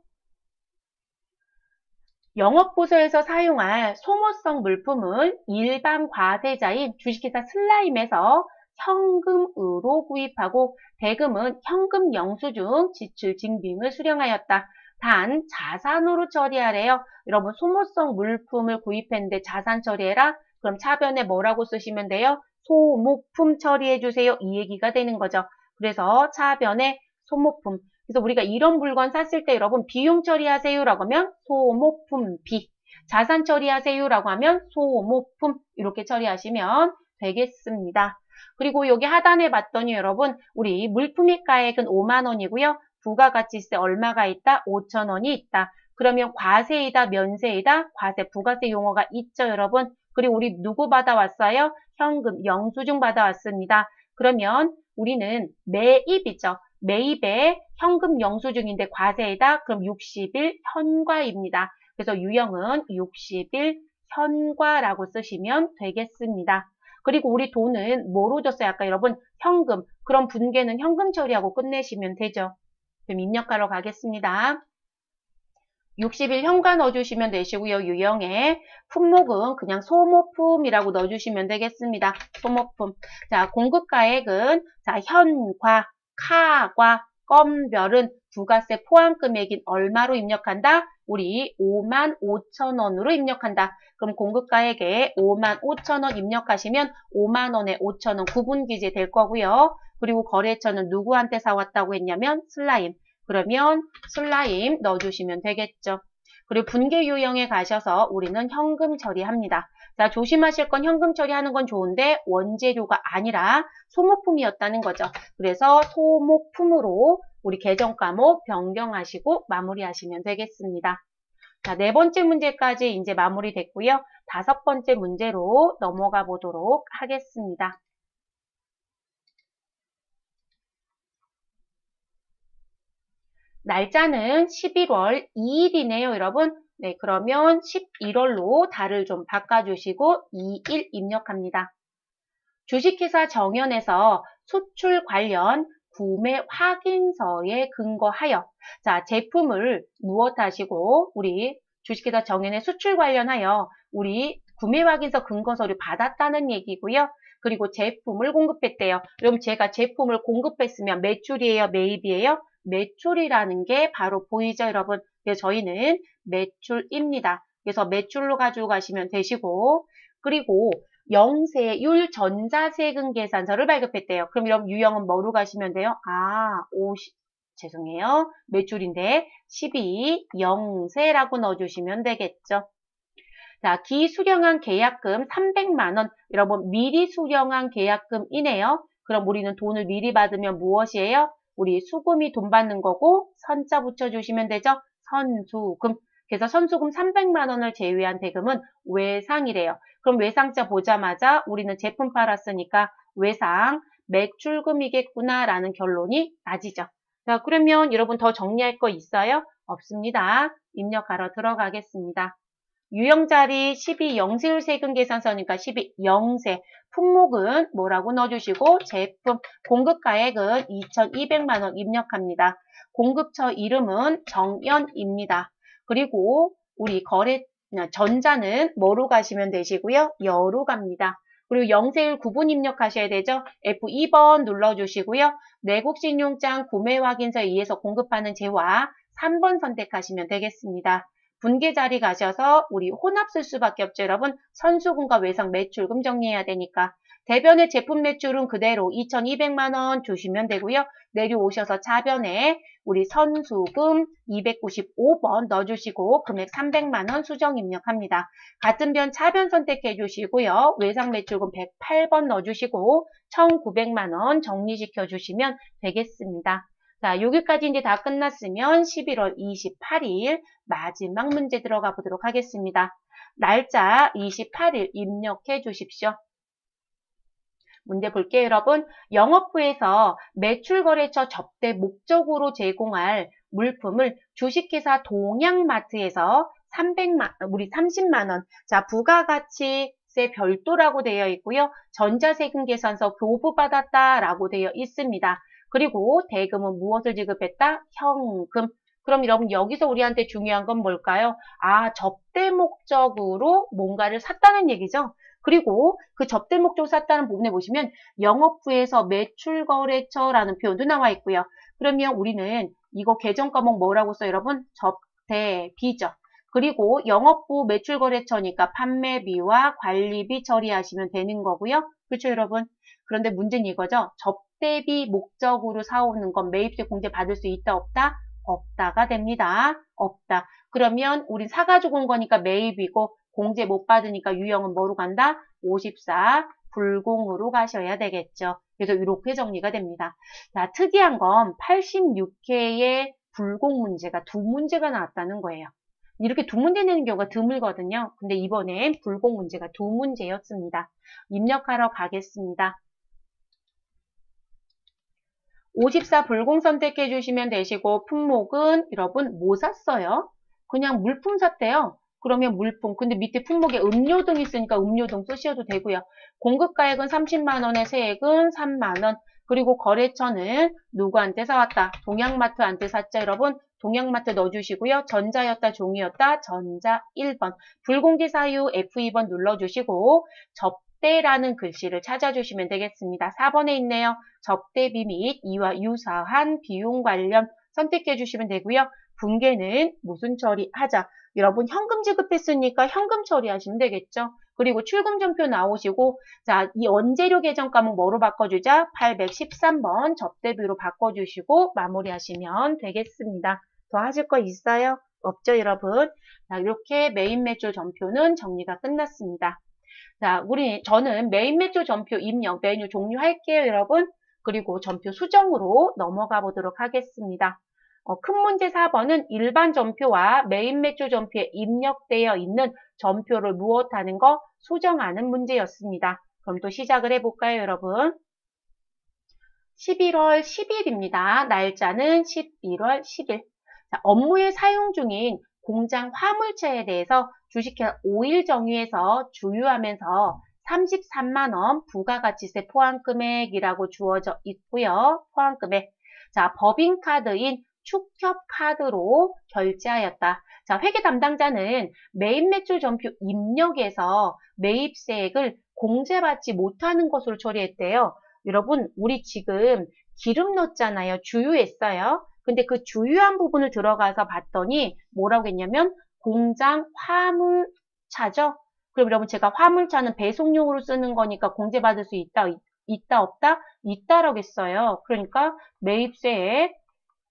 영업부서에서 사용할 소모성 물품을 일반 과세자인 주식회사 슬라임에서 현금으로 구입하고 대금은 현금 영수증 지출 징빙을 수령하였다. 단 자산으로 처리하래요. 여러분 소모성 물품을 구입했는데 자산 처리해라. 그럼 차변에 뭐라고 쓰시면 돼요? 소모품 처리해 주세요. 이 얘기가 되는 거죠. 그래서 차변에 소모품. 그래서 우리가 이런 물건 샀을 때 여러분 비용 처리하세요라고 하면 소모품비, 자산 처리하세요라고 하면 소모품 이렇게 처리하시면 되겠습니다. 그리고 여기 하단에 봤더니 여러분 우리 물품의 가액은 5만 원이고요. 부가가치세 얼마가 있다? 5천 원이 있다. 그러면 과세이다, 면세이다, 과세, 부가세 용어가 있죠, 여러분. 그리고 우리 누구 받아왔어요? 현금, 영수증 받아왔습니다. 그러면 우리는 매입이죠. 매입에 현금 영수증인데 과세이다. 그럼 60일 현과입니다. 그래서 유형은 60일 현과라고 쓰시면 되겠습니다. 그리고 우리 돈은 뭐로 줬어요? 아까 여러분 현금. 그럼 분계는 현금 처리하고 끝내시면 되죠. 그럼 입력하러 가겠습니다. 60일 현과 넣어주시면 되시고요. 유형에 품목은 그냥 소모품이라고 넣어주시면 되겠습니다. 소모품. 자, 공급가액은 자 현과, 카과, 건별은 부가세 포함 금액인 얼마로 입력한다? 우리 5만 5천 원으로 입력한다. 그럼 공급가액에 5만 5천 원 입력하시면 5만 원에 5천 원 구분기재 될 거고요. 그리고 거래처는 누구한테 사왔다고 했냐면 슬라임. 그러면 슬라임 넣어주시면 되겠죠. 그리고 분계 유형에 가셔서 우리는 현금 처리합니다. 자, 조심하실 건 현금 처리하는 건 좋은데 원재료가 아니라 소모품이었다는 거죠. 그래서 소모품으로 우리 계정 과목 변경하시고 마무리하시면 되겠습니다. 자, 4번째 문제까지 이제 마무리됐고요. 5번째 문제로 넘어가 보도록 하겠습니다. 날짜는 11월 2일이네요, 여러분. 네, 그러면 11월로 달을 좀 바꿔주시고 2일 입력합니다. 주식회사 정연에서 수출 관련 구매 확인서에 근거하여 자 제품을 무엇 하시고 우리 주식회사 정연의 수출 관련하여 우리 구매 확인서 근거 서류 받았다는 얘기고요. 그리고 제품을 공급했대요. 그럼 제가 제품을 공급했으면 매출이에요, 매입이에요? 매출이라는 게 바로 보이죠, 여러분? 그래서 저희는 매출입니다. 그래서 매출로 가지고 가시면 되시고, 그리고 영세율 전자세금 계산서를 발급했대요. 그럼 여러분 유형은 뭐로 가시면 돼요? 아, 50, 죄송해요. 매출인데 12, 영세라고 넣어주시면 되겠죠. 자, 기수령한 계약금 300만 원. 여러분 미리 수령한 계약금이네요. 그럼 우리는 돈을 미리 받으면 무엇이에요? 우리 수금이 돈 받는 거고 선자 붙여주시면 되죠? 선수금. 그래서 선수금 300만 원을 제외한 대금은 외상이래요. 그럼 외상자 보자마자 우리는 제품 팔았으니까 외상 매출금이겠구나라는 결론이 나지죠. 자, 그러면 여러분 더 정리할 거 있어요? 없습니다. 입력하러 들어가겠습니다. 유형자리 12영세율 세금 계산서니까 12영세. 품목은 뭐라고 넣어주시고 제품 공급가액은 2,200만 원 입력합니다. 공급처 이름은 정연입니다. 그리고 우리 거래 전자는 뭐로 가시면 되시고요. 여로 갑니다. 그리고 영세율 구분 입력하셔야 되죠. F2번 눌러주시고요. 내국신용장 구매 확인서에 의해서 공급하는 재화 3번 선택하시면 되겠습니다. 분계 자리 가셔서 우리 혼합 쓸 수밖에 없죠, 여러분. 선수금과 외상 매출금 정리해야 되니까. 대변의 제품 매출은 그대로 2,200만 원 주시면 되고요. 내려오셔서 차변에 우리 선수금 295번 넣어주시고 금액 300만 원 수정 입력합니다. 같은 변 차변 선택해 주시고요. 외상 매출금 108번 넣어주시고 1,900만 원 정리시켜 주시면 되겠습니다. 자, 여기까지 이제 다 끝났으면 11월 28일 마지막 문제 들어가 보도록 하겠습니다. 날짜 28일 입력해 주십시오. 문제 볼게요, 여러분. 영업부에서 매출거래처 접대 목적으로 제공할 물품을 주식회사 동양마트에서 30만 원. 자, 부가가치세 별도라고 되어 있고요. 전자세금 계산서 교부받았다라고 되어 있습니다. 그리고 대금은 무엇을 지급했다? 현금. 그럼 여러분 여기서 우리한테 중요한 건 뭘까요? 아, 접대 목적으로 뭔가를 샀다는 얘기죠. 그리고 그 접대 목적으로 샀다는 부분에 보시면 영업부에서 매출거래처라는 표현도 나와 있고요. 그러면 우리는 이거 계정 과목 뭐라고 써요, 여러분? 접대비죠. 그리고 영업부 매출거래처니까 판매비와 관리비 처리하시면 되는 거고요. 그렇죠, 여러분? 그런데 문제는 이거죠. 접대비 목적으로 사오는 건 매입세 공제 받을 수 있다, 없다? 없다가 됩니다. 없다. 그러면 우린 사가지고 온 거니까 매입이고 공제 못 받으니까 유형은 뭐로 간다? 54 불공으로 가셔야 되겠죠. 그래서 이렇게 정리가 됩니다. 자, 특이한 건 86회의 불공 문제가 두 문제가 나왔다는 거예요. 이렇게 두 문제 내는 경우가 드물거든요. 근데 이번엔 불공 문제가 두 문제였습니다. 입력하러 가겠습니다. 54 불공 선택해 주시면 되시고 품목은 여러분 뭐 샀어요? 그냥 물품 샀대요. 그러면 물품. 근데 밑에 품목에 음료등 있으니까 음료등 쓰셔도 되고요. 공급가액은 30만 원에 세액은 3만 원. 그리고 거래처는 누구한테 사왔다? 동양마트한테 샀죠, 여러분? 동양마트 넣어주시고요. 전자였다, 종이였다, 전자 1번. 불공지 사유 F2번 눌러주시고 접대라는 글씨를 찾아주시면 되겠습니다. 4번에 있네요. 접대비 및 이와 유사한 비용 관련 선택해 주시면 되고요. 분계는 무슨 처리하자. 여러분 현금 지급했으니까 현금 처리하시면 되겠죠. 그리고 출금 전표 나오시고 자, 이 원재료 계정 과목 뭐로 바꿔주자? 813번 접대비로 바꿔주시고 마무리하시면 되겠습니다. 더 하실 거 있어요? 없죠, 여러분? 자, 이렇게 메인 매출 전표는 정리가 끝났습니다. 자, 저는 메인 매출 전표 입력 메뉴 종료할게요, 여러분. 그리고 전표 수정으로 넘어가 보도록 하겠습니다. 큰 문제 4번은 일반 전표와 메인 매출 전표에 입력되어 있는 전표를 무엇하는 거 수정하는 문제였습니다. 그럼 또 시작을 해볼까요, 여러분? 11월 10일입니다. 날짜는 11월 10일. 자, 업무에 사용 중인 공장 화물차에 대해서 주식회사 5일 정의에서 주유하면서 33만 원 부가가치세 포함금액이라고 주어져 있고요. 포함금액. 자, 법인카드인 축협카드로 결제하였다. 자, 회계 담당자는 매입 매출 전표 입력에서 매입세액을 공제받지 못하는 것으로 처리했대요. 여러분, 우리 지금 기름 넣었잖아요. 주유했어요. 근데 그 주유한 부분을 들어가서 봤더니 뭐라고 했냐면 공장 화물차죠. 그럼 여러분 제가 화물차는 배송용으로 쓰는 거니까 공제받을 수 있다, 없다? 있다라고 했어요. 그러니까 매입세에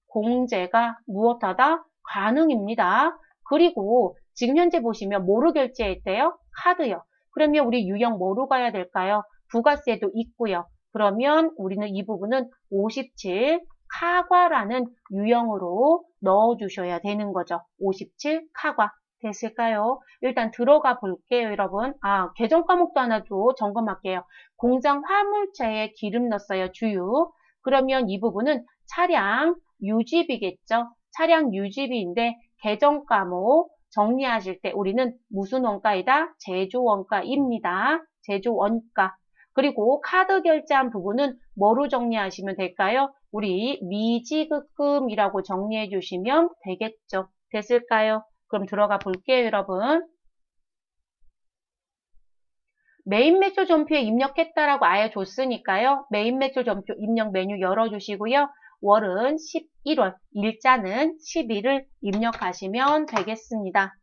공제가 무엇하다? 가능입니다. 그리고 지금 현재 보시면 뭐로 결제했대요? 카드요. 그러면 우리 유형 뭐로 가야 될까요? 부가세도 있고요. 그러면 우리는 이 부분은 57 카과라는 유형으로 넣어주셔야 되는 거죠. 57 카과. 됐을까요? 일단 들어가 볼게요, 여러분. 계정 과목도 하나 또 점검할게요. 공장 화물차에 기름 넣었어요, 주유. 그러면 이 부분은 차량 유지비겠죠. 차량 유지비인데 계정 과목 정리하실 때 우리는 무슨 원가이다? 제조 원가입니다. 제조 원가. 그리고 카드 결제한 부분은 뭐로 정리하시면 될까요? 우리 미지급금이라고 정리해 주시면 되겠죠. 됐을까요? 그럼 들어가 볼게요, 여러분. 메인 매출 전표에 입력했다라고 아예 줬으니까요. 메인 매출 전표 입력 메뉴 열어주시고요. 월은 11월, 일자는 10일을 입력하시면 되겠습니다.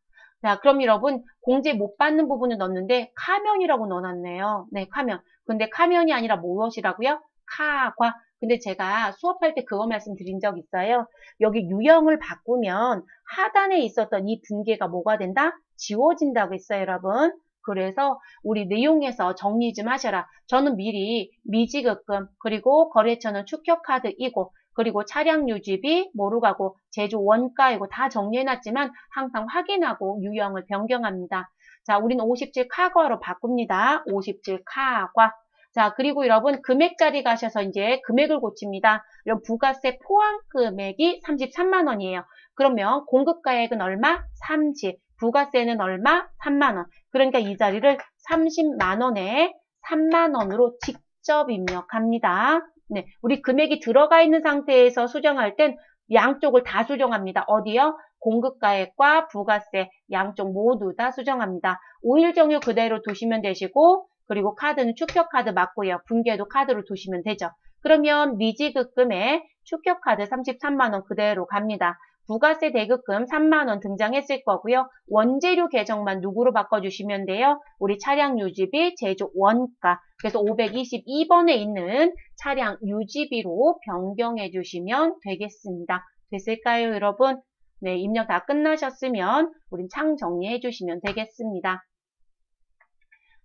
자, 그럼 여러분 공제 못 받는 부분을 넣었는데 카면이라고 넣어놨네요. 네, 카면. 근데 카면이 아니라 무엇이라고요? 카과. 근데 제가 수업할 때 그거 말씀드린 적 있어요. 여기 유형을 바꾸면 하단에 있었던 이 분계가 뭐가 된다? 지워진다고 했어요, 여러분. 그래서 우리 내용에서 정리 좀 하셔라. 저는 미리 미지급금, 그리고 거래처는 축협카드이고, 그리고 차량 유지비, 뭐로 가고, 제조 원가이고 다 정리해놨지만 항상 확인하고 유형을 변경합니다. 자, 우리는 57 카과로 바꿉니다. 57 카과. 자, 그리고 여러분 금액자리 가셔서 이제 금액을 고칩니다. 이런 부가세 포함 금액이 33만 원이에요. 그러면 공급가액은 얼마? 30. 부가세는 얼마? 3만 원. 그러니까 이 자리를 30만 원에 3만 원으로 직접 입력합니다. 네, 우리 금액이 들어가 있는 상태에서 수정할 땐 양쪽을 다 수정합니다. 어디요? 공급가액과 부가세 양쪽 모두 다 수정합니다. 5일 정유 그대로 두시면 되시고, 그리고 카드는 축협카드 맞고요. 분계도 카드로 두시면 되죠. 그러면 미지급금에 축협카드 33만 원 그대로 갑니다. 부가세 대급금 3만 원 등장했을 거고요. 원재료 계정만 누구로 바꿔주시면 돼요? 우리 차량 유지비 제조 원가. 그래서 522번에 있는 차량 유지비로 변경해 주시면 되겠습니다. 됐을까요, 여러분? 네, 입력 다 끝나셨으면 우린 창 정리해 주시면 되겠습니다.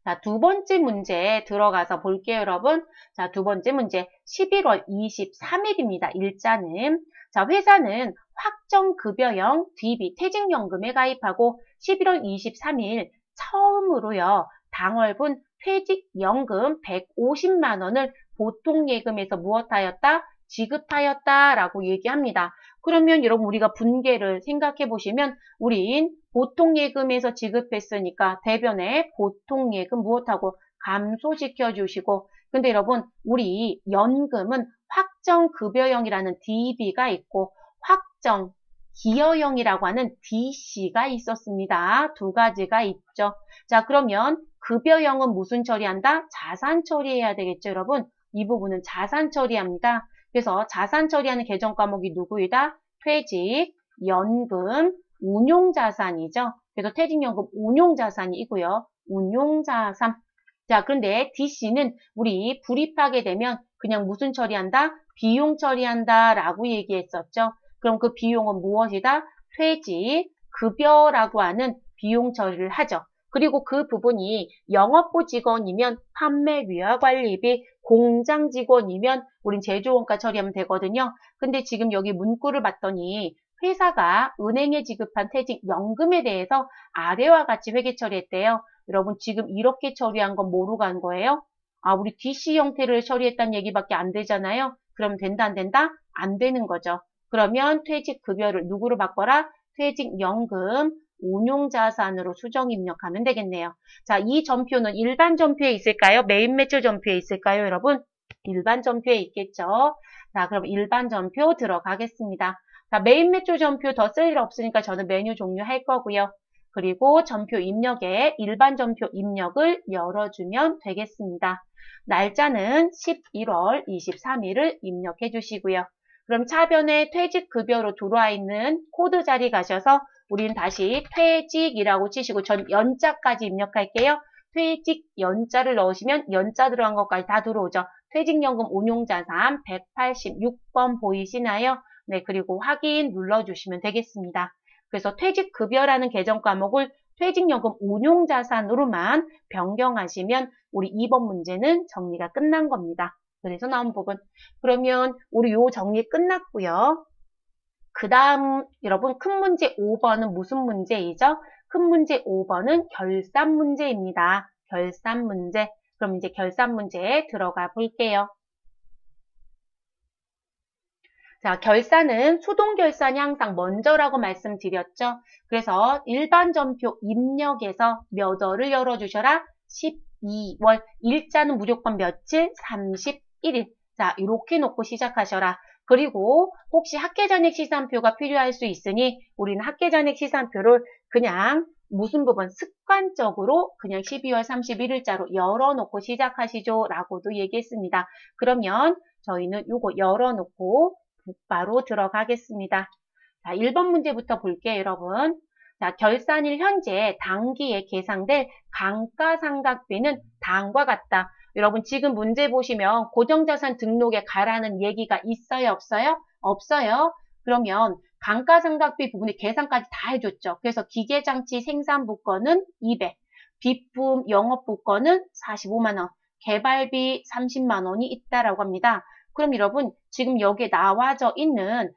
자, 두 번째 문제 들어가서 볼게요, 여러분. 자, 두 번째 문제 11월 23일입니다. 일자는. 자, 회사는 확정급여형 DB 퇴직연금에 가입하고 11월 23일 처음으로요. 당월분 퇴직연금 150만 원을 보통예금에서 무엇하였다? 지급하였다라고 얘기합니다. 그러면 여러분 우리가 분계를 생각해 보시면 우린 보통예금에서 지급했으니까 대변에 보통예금 무엇하고 감소시켜 주시고, 근데 여러분 우리 연금은 확정급여형이라는 DB가 있고 확정기여형이라고 하는 DC가 있었습니다. 두 가지가 있죠. 자, 그러면 급여형은 무슨 처리한다? 자산 처리해야 되겠죠, 여러분? 이 부분은 자산 처리합니다. 그래서 자산 처리하는 계정 과목이 누구이다? 퇴직, 연금, 운용자산이죠. 그래서 퇴직연금 운용자산이고요. 운용자산. 자, 그런데 DC는 우리 불입하게 되면 그냥 무슨 처리한다? 비용 처리한다 라고 얘기했었죠. 그럼 그 비용은 무엇이다? 퇴직, 급여라고 하는 비용 처리를 하죠. 그리고 그 부분이 영업부 직원이면 판매비와 관리비, 공장 직원이면 우린 제조원가 처리하면 되거든요. 근데 지금 여기 문구를 봤더니 회사가 은행에 지급한 퇴직연금에 대해서 아래와 같이 회계 처리했대요. 여러분 지금 이렇게 처리한 건 뭐로 간 거예요? 우리 DC 형태를 처리했다는 얘기밖에 안 되잖아요. 그럼 된다 안 된다? 안 되는 거죠. 그러면 퇴직급여를 누구로 바꿔라? 퇴직연금 운용자산으로 수정 입력하면 되겠네요. 자, 이 전표는 일반 전표에 있을까요? 메인 매출 전표에 있을까요, 여러분? 일반 전표에 있겠죠. 자, 그럼 일반 전표 들어가겠습니다. 자, 메인 매출 전표 더 쓸 일 없으니까 저는 메뉴 종료할 거고요. 그리고 전표 입력에 일반 전표 입력을 열어주면 되겠습니다. 날짜는 11월 23일을 입력해 주시고요. 그럼 차변에 퇴직급여로 들어와 있는 코드 자리 가셔서 우리는 다시 퇴직이라고 치시고 전 연자까지 입력할게요. 퇴직 연자를 넣으시면 연자 들어간 것까지 다 들어오죠. 퇴직연금 운용자산 186번 보이시나요? 네, 그리고 확인 눌러주시면 되겠습니다. 그래서 퇴직급여라는 계정 과목을 퇴직연금 운용자산으로만 변경하시면 우리 2번 문제는 정리가 끝난 겁니다. 그래서 나온 부분. 그러면 우리 요 정리 끝났고요. 그 다음 여러분 큰 문제 5번은 무슨 문제이죠? 큰 문제 5번은 결산 문제입니다. 결산 문제. 그럼 이제 결산 문제에 들어가 볼게요. 자, 결산은 수동 결산이 항상 먼저라고 말씀드렸죠. 그래서 일반 전표 입력에서 몇 월을 열어주셔라? 12월. 일자는 무조건 며칠? 31일. 자, 이렇게 놓고 시작하셔라. 그리고 혹시 학계잔액 시산표가 필요할 수 있으니 우리는 학계잔액 시산표를 그냥 무슨 부분 습관적으로 그냥 12월 31일자로 열어놓고 시작하시죠 라고도 얘기했습니다. 그러면 저희는 요거 열어놓고 바로 들어가겠습니다. 자, 1번 문제부터 볼게요, 여러분. 자, 결산일 현재 당기에 계상될 감가상각비는 다음과 같다. 여러분 지금 문제 보시면 고정자산 등록에 가라는 얘기가 있어요, 없어요? 없어요. 그러면 감가상각비 부분에 계산까지 다 해줬죠. 그래서 기계장치 생산부권은 200, 비품 영업부권은 45만 원, 개발비 30만 원이 있다라고 합니다. 그럼 여러분 지금 여기에 나와져 있는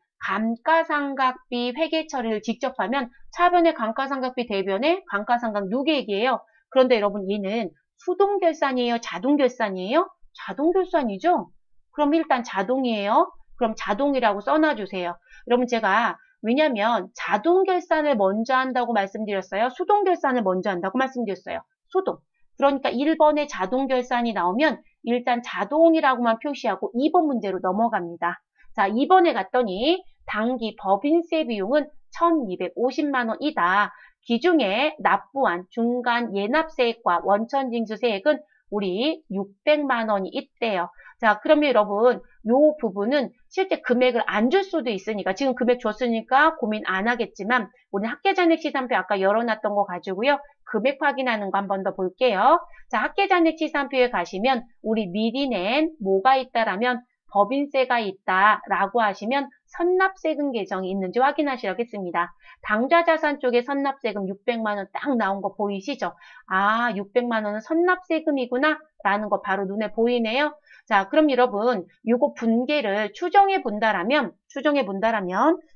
감가상각비 회계 처리를 직접 하면 차변의 감가상각비 대변에 감가상각 누계액이에요. 그런데 여러분 얘는 수동결산이에요? 자동결산이에요? 자동결산이죠? 그럼 일단 자동이에요. 그럼 자동이라고 써놔주세요. 여러분 제가 왜냐면 자동결산을 먼저 한다고 말씀드렸어요. 수동결산을 먼저 한다고 말씀드렸어요. 수동. 그러니까 1번에 자동결산이 나오면 일단 자동이라고만 표시하고 2번 문제로 넘어갑니다. 자, 2번에 갔더니 당기 법인세 비용은 1250만 원이다. 기중에 납부한 중간 예납세액과 원천징수세액은 우리 600만 원이 있대요. 자, 그러면 여러분 요 부분은 실제 금액을 안 줄 수도 있으니까 지금 금액 줬으니까 고민 안 하겠지만 우리 학계잔액 시산표 아까 열어놨던 거 가지고요. 금액 확인하는 거 한 번 더 볼게요. 자, 학계잔액 시산표에 가시면 우리 미리 낸 뭐가 있다라면 법인세가 있다라고 하시면 선납세금 계정이 있는지 확인하시겠습니다. 당좌자산 쪽에 선납세금 600만 원 딱 나온 거 보이시죠? 아, 600만 원은 선납세금이구나 라는 거 바로 눈에 보이네요. 자, 그럼 여러분 요거 분계를 추정해 본다라면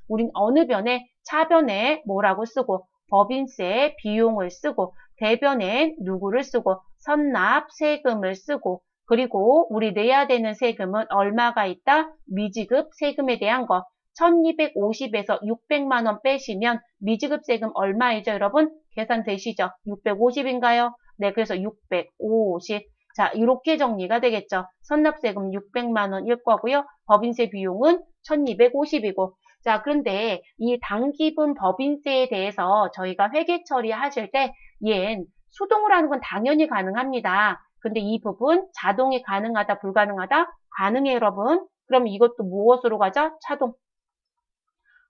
우린 어느 변에 차변에 뭐라고 쓰고 법인세 비용을 쓰고 대변에 누구를 쓰고 선납세금을 쓰고 그리고 우리 내야 되는 세금은 얼마가 있다? 미지급 세금에 대한 거 1250에서 600만 원 빼시면 미지급 세금 얼마이죠, 여러분? 계산되시죠? 650인가요? 네, 그래서 650. 자, 이렇게 정리가 되겠죠. 선납세금 600만 원일 거고요. 법인세 비용은 1250이고. 자, 그런데 이 당기분 법인세에 대해서 저희가 회계 처리하실 때 얜 수동으로 하는 건 당연히 가능합니다. 근데 이 부분 자동이 가능하다, 불가능하다? 가능해요, 여러분. 그럼 이것도 무엇으로 가죠? 자동.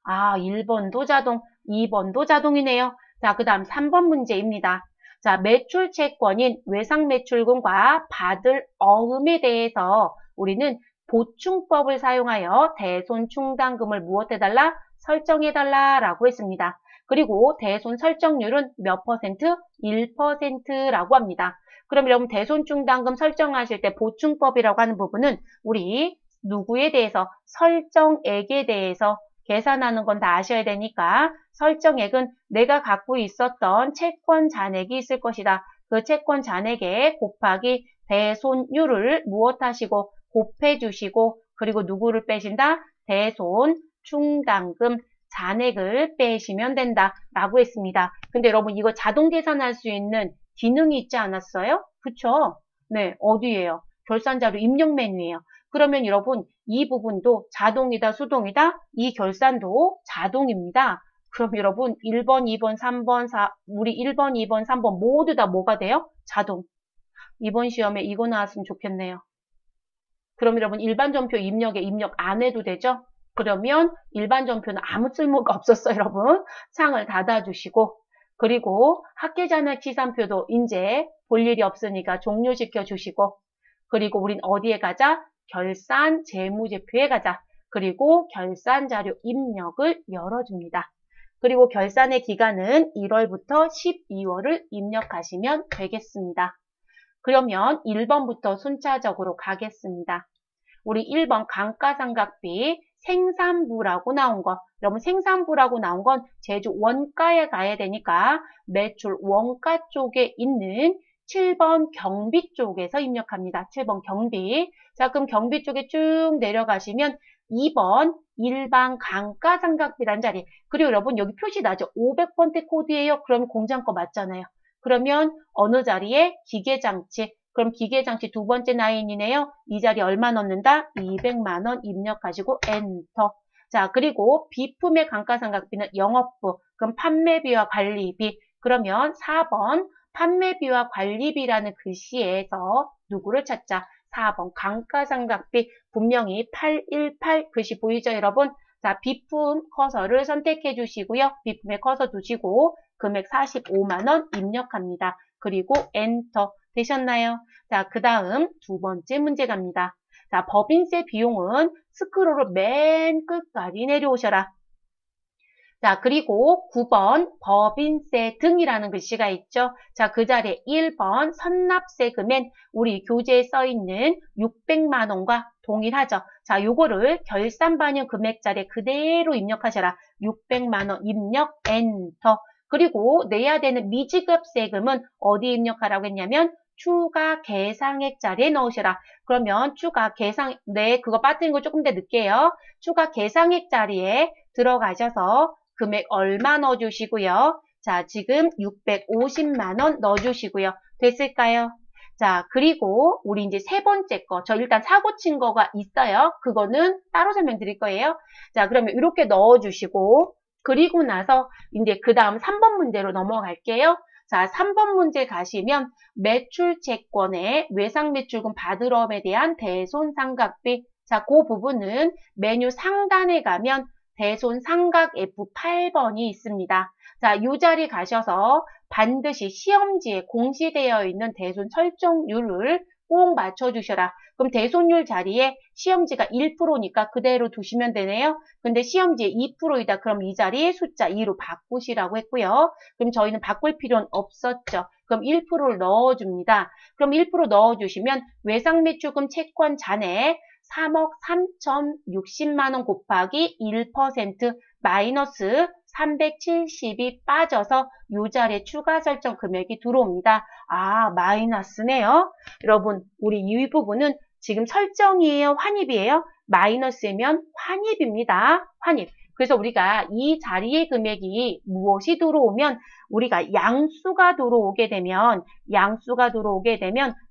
아, 1번도 자동, 2번도 자동이네요. 자, 그 다음 3번 문제입니다. 자, 매출 채권인 외상매출금과 받을 어음에 대해서 우리는 보충법을 사용하여 대손충당금을 무엇해달라? 설정해달라라고 했습니다. 그리고 대손 설정률은 몇 퍼센트? 1%라고 합니다. 그럼 여러분 대손충당금 설정하실 때 보충법이라고 하는 부분은 우리 누구에 대해서 설정액에 대해서 계산하는 건 다 아셔야 되니까 설정액은 내가 갖고 있었던 채권 잔액이 있을 것이다. 그 채권 잔액에 곱하기 대손율을 무엇하시고 곱해주시고 그리고 누구를 빼신다? 대손 충당금 잔액을 빼시면 된다 라고 했습니다. 근데 여러분 이거 자동 계산할 수 있는 기능이 있지 않았어요? 그쵸? 네, 어디예요? 결산자료 입력 메뉴예요. 그러면 여러분 이 부분도 자동이다 수동이다? 이 결산도 자동입니다. 그럼 여러분 1번, 2번, 3번, 우리 1번, 2번, 3번 모두 다 뭐가 돼요? 자동. 이번 시험에 이거 나왔으면 좋겠네요. 그럼 여러분 일반 전표 입력에 입력 안 해도 되죠? 그러면 일반 전표는 아무 쓸모가 없었어요, 여러분. 창을 닫아주시고 그리고 학계자료 치산표도 이제 볼 일이 없으니까 종료시켜 주시고 그리고 우린 어디에 가자? 결산 재무제표에 가자. 그리고 결산 자료 입력을 열어줍니다. 그리고 결산의 기간은 1월부터 12월을 입력하시면 되겠습니다. 그러면 1번부터 순차적으로 가겠습니다. 우리 1번 감가상각비 생산부라고 나온 거. 여러분 생산부라고 나온 건 제주 원가에 가야 되니까 매출 원가 쪽에 있는 7번 경비 쪽에서 입력합니다. 7번 경비. 자, 그럼 경비 쪽에 쭉 내려가시면 2번 일반 감가상각비란 자리. 그리고 여러분 여기 표시 나죠? 500번대 코드예요. 그럼 공장 거 맞잖아요. 그러면 어느 자리에 기계장치. 그럼 기계장치 두 번째 라인이네요. 이 자리 얼마 넣는다? 200만 원 입력하시고 엔터. 자, 그리고 비품의 감가상각비는 영업부. 그럼 판매비와 관리비. 그러면 4번 판매비와 관리비라는 글씨에서 누구를 찾자? 4번 감가상각비 분명히 818 글씨 보이죠, 여러분? 자, 비품 커서를 선택해 주시고요. 비품에 커서 두시고 금액 45만 원 입력합니다. 그리고 엔터 되셨나요? 자, 그 다음 두 번째 문제 갑니다. 자, 법인세 비용은 스크롤을 맨 끝까지 내려오셔라. 자, 그리고 9번 법인세 등이라는 글씨가 있죠. 자, 그 자리에 1번 선납세금엔 우리 교재에 써 있는 600만 원과 동일하죠. 자, 요거를 결산 반영 금액 자리에 그대로 입력하셔라. 600만 원 입력 엔터. 그리고 내야 되는 미지급 세금은 어디에 입력하라고 했냐면 추가 계상액 자리에 넣으셔라. 그러면 추가 계상, 네, 그거 빠뜨린 거 조금 더 늦게요. 추가 계상액 자리에 들어가셔서 금액 얼마 넣어주시고요. 자, 지금 650만 원 넣어주시고요. 됐을까요? 자, 그리고 우리 이제 세 번째 거, 저 일단 사고 친 거가 있어요. 그거는 따로 설명드릴 거예요. 자, 그러면 이렇게 넣어주시고 그리고 나서 이제 그 다음 3번 문제로 넘어갈게요. 자, 3번 문제 가시면 매출채권의 외상매출금 받으러에 대한 대손상각비. 자, 그 부분은 메뉴 상단에 가면 대손상각 F8번이 있습니다. 자, 이 자리 가셔서 반드시 시험지에 공시되어 있는 대손 설정률을 꼭 맞춰주셔라. 그럼 대손율 자리에 시험지가 1%니까 그대로 두시면 되네요. 근데 시험지에 2%이다. 그럼 이 자리 숫자 2로 바꾸시라고 했고요. 그럼 저희는 바꿀 필요는 없었죠. 그럼 1%를 넣어줍니다. 그럼 1% 넣어주시면 외상매출금 채권 잔액 3억 3,060만 원 곱하기 1% 마이너스 370이 빠져서 이 자리에 추가 설정 금액이 들어옵니다. 아, 마이너스네요. 여러분, 우리 이 부분은 지금 설정이에요? 환입이에요? 마이너스면 환입입니다. 환입. 그래서 우리가 이 자리의 금액이 무엇이 들어오면 우리가 양수가 들어오게 되면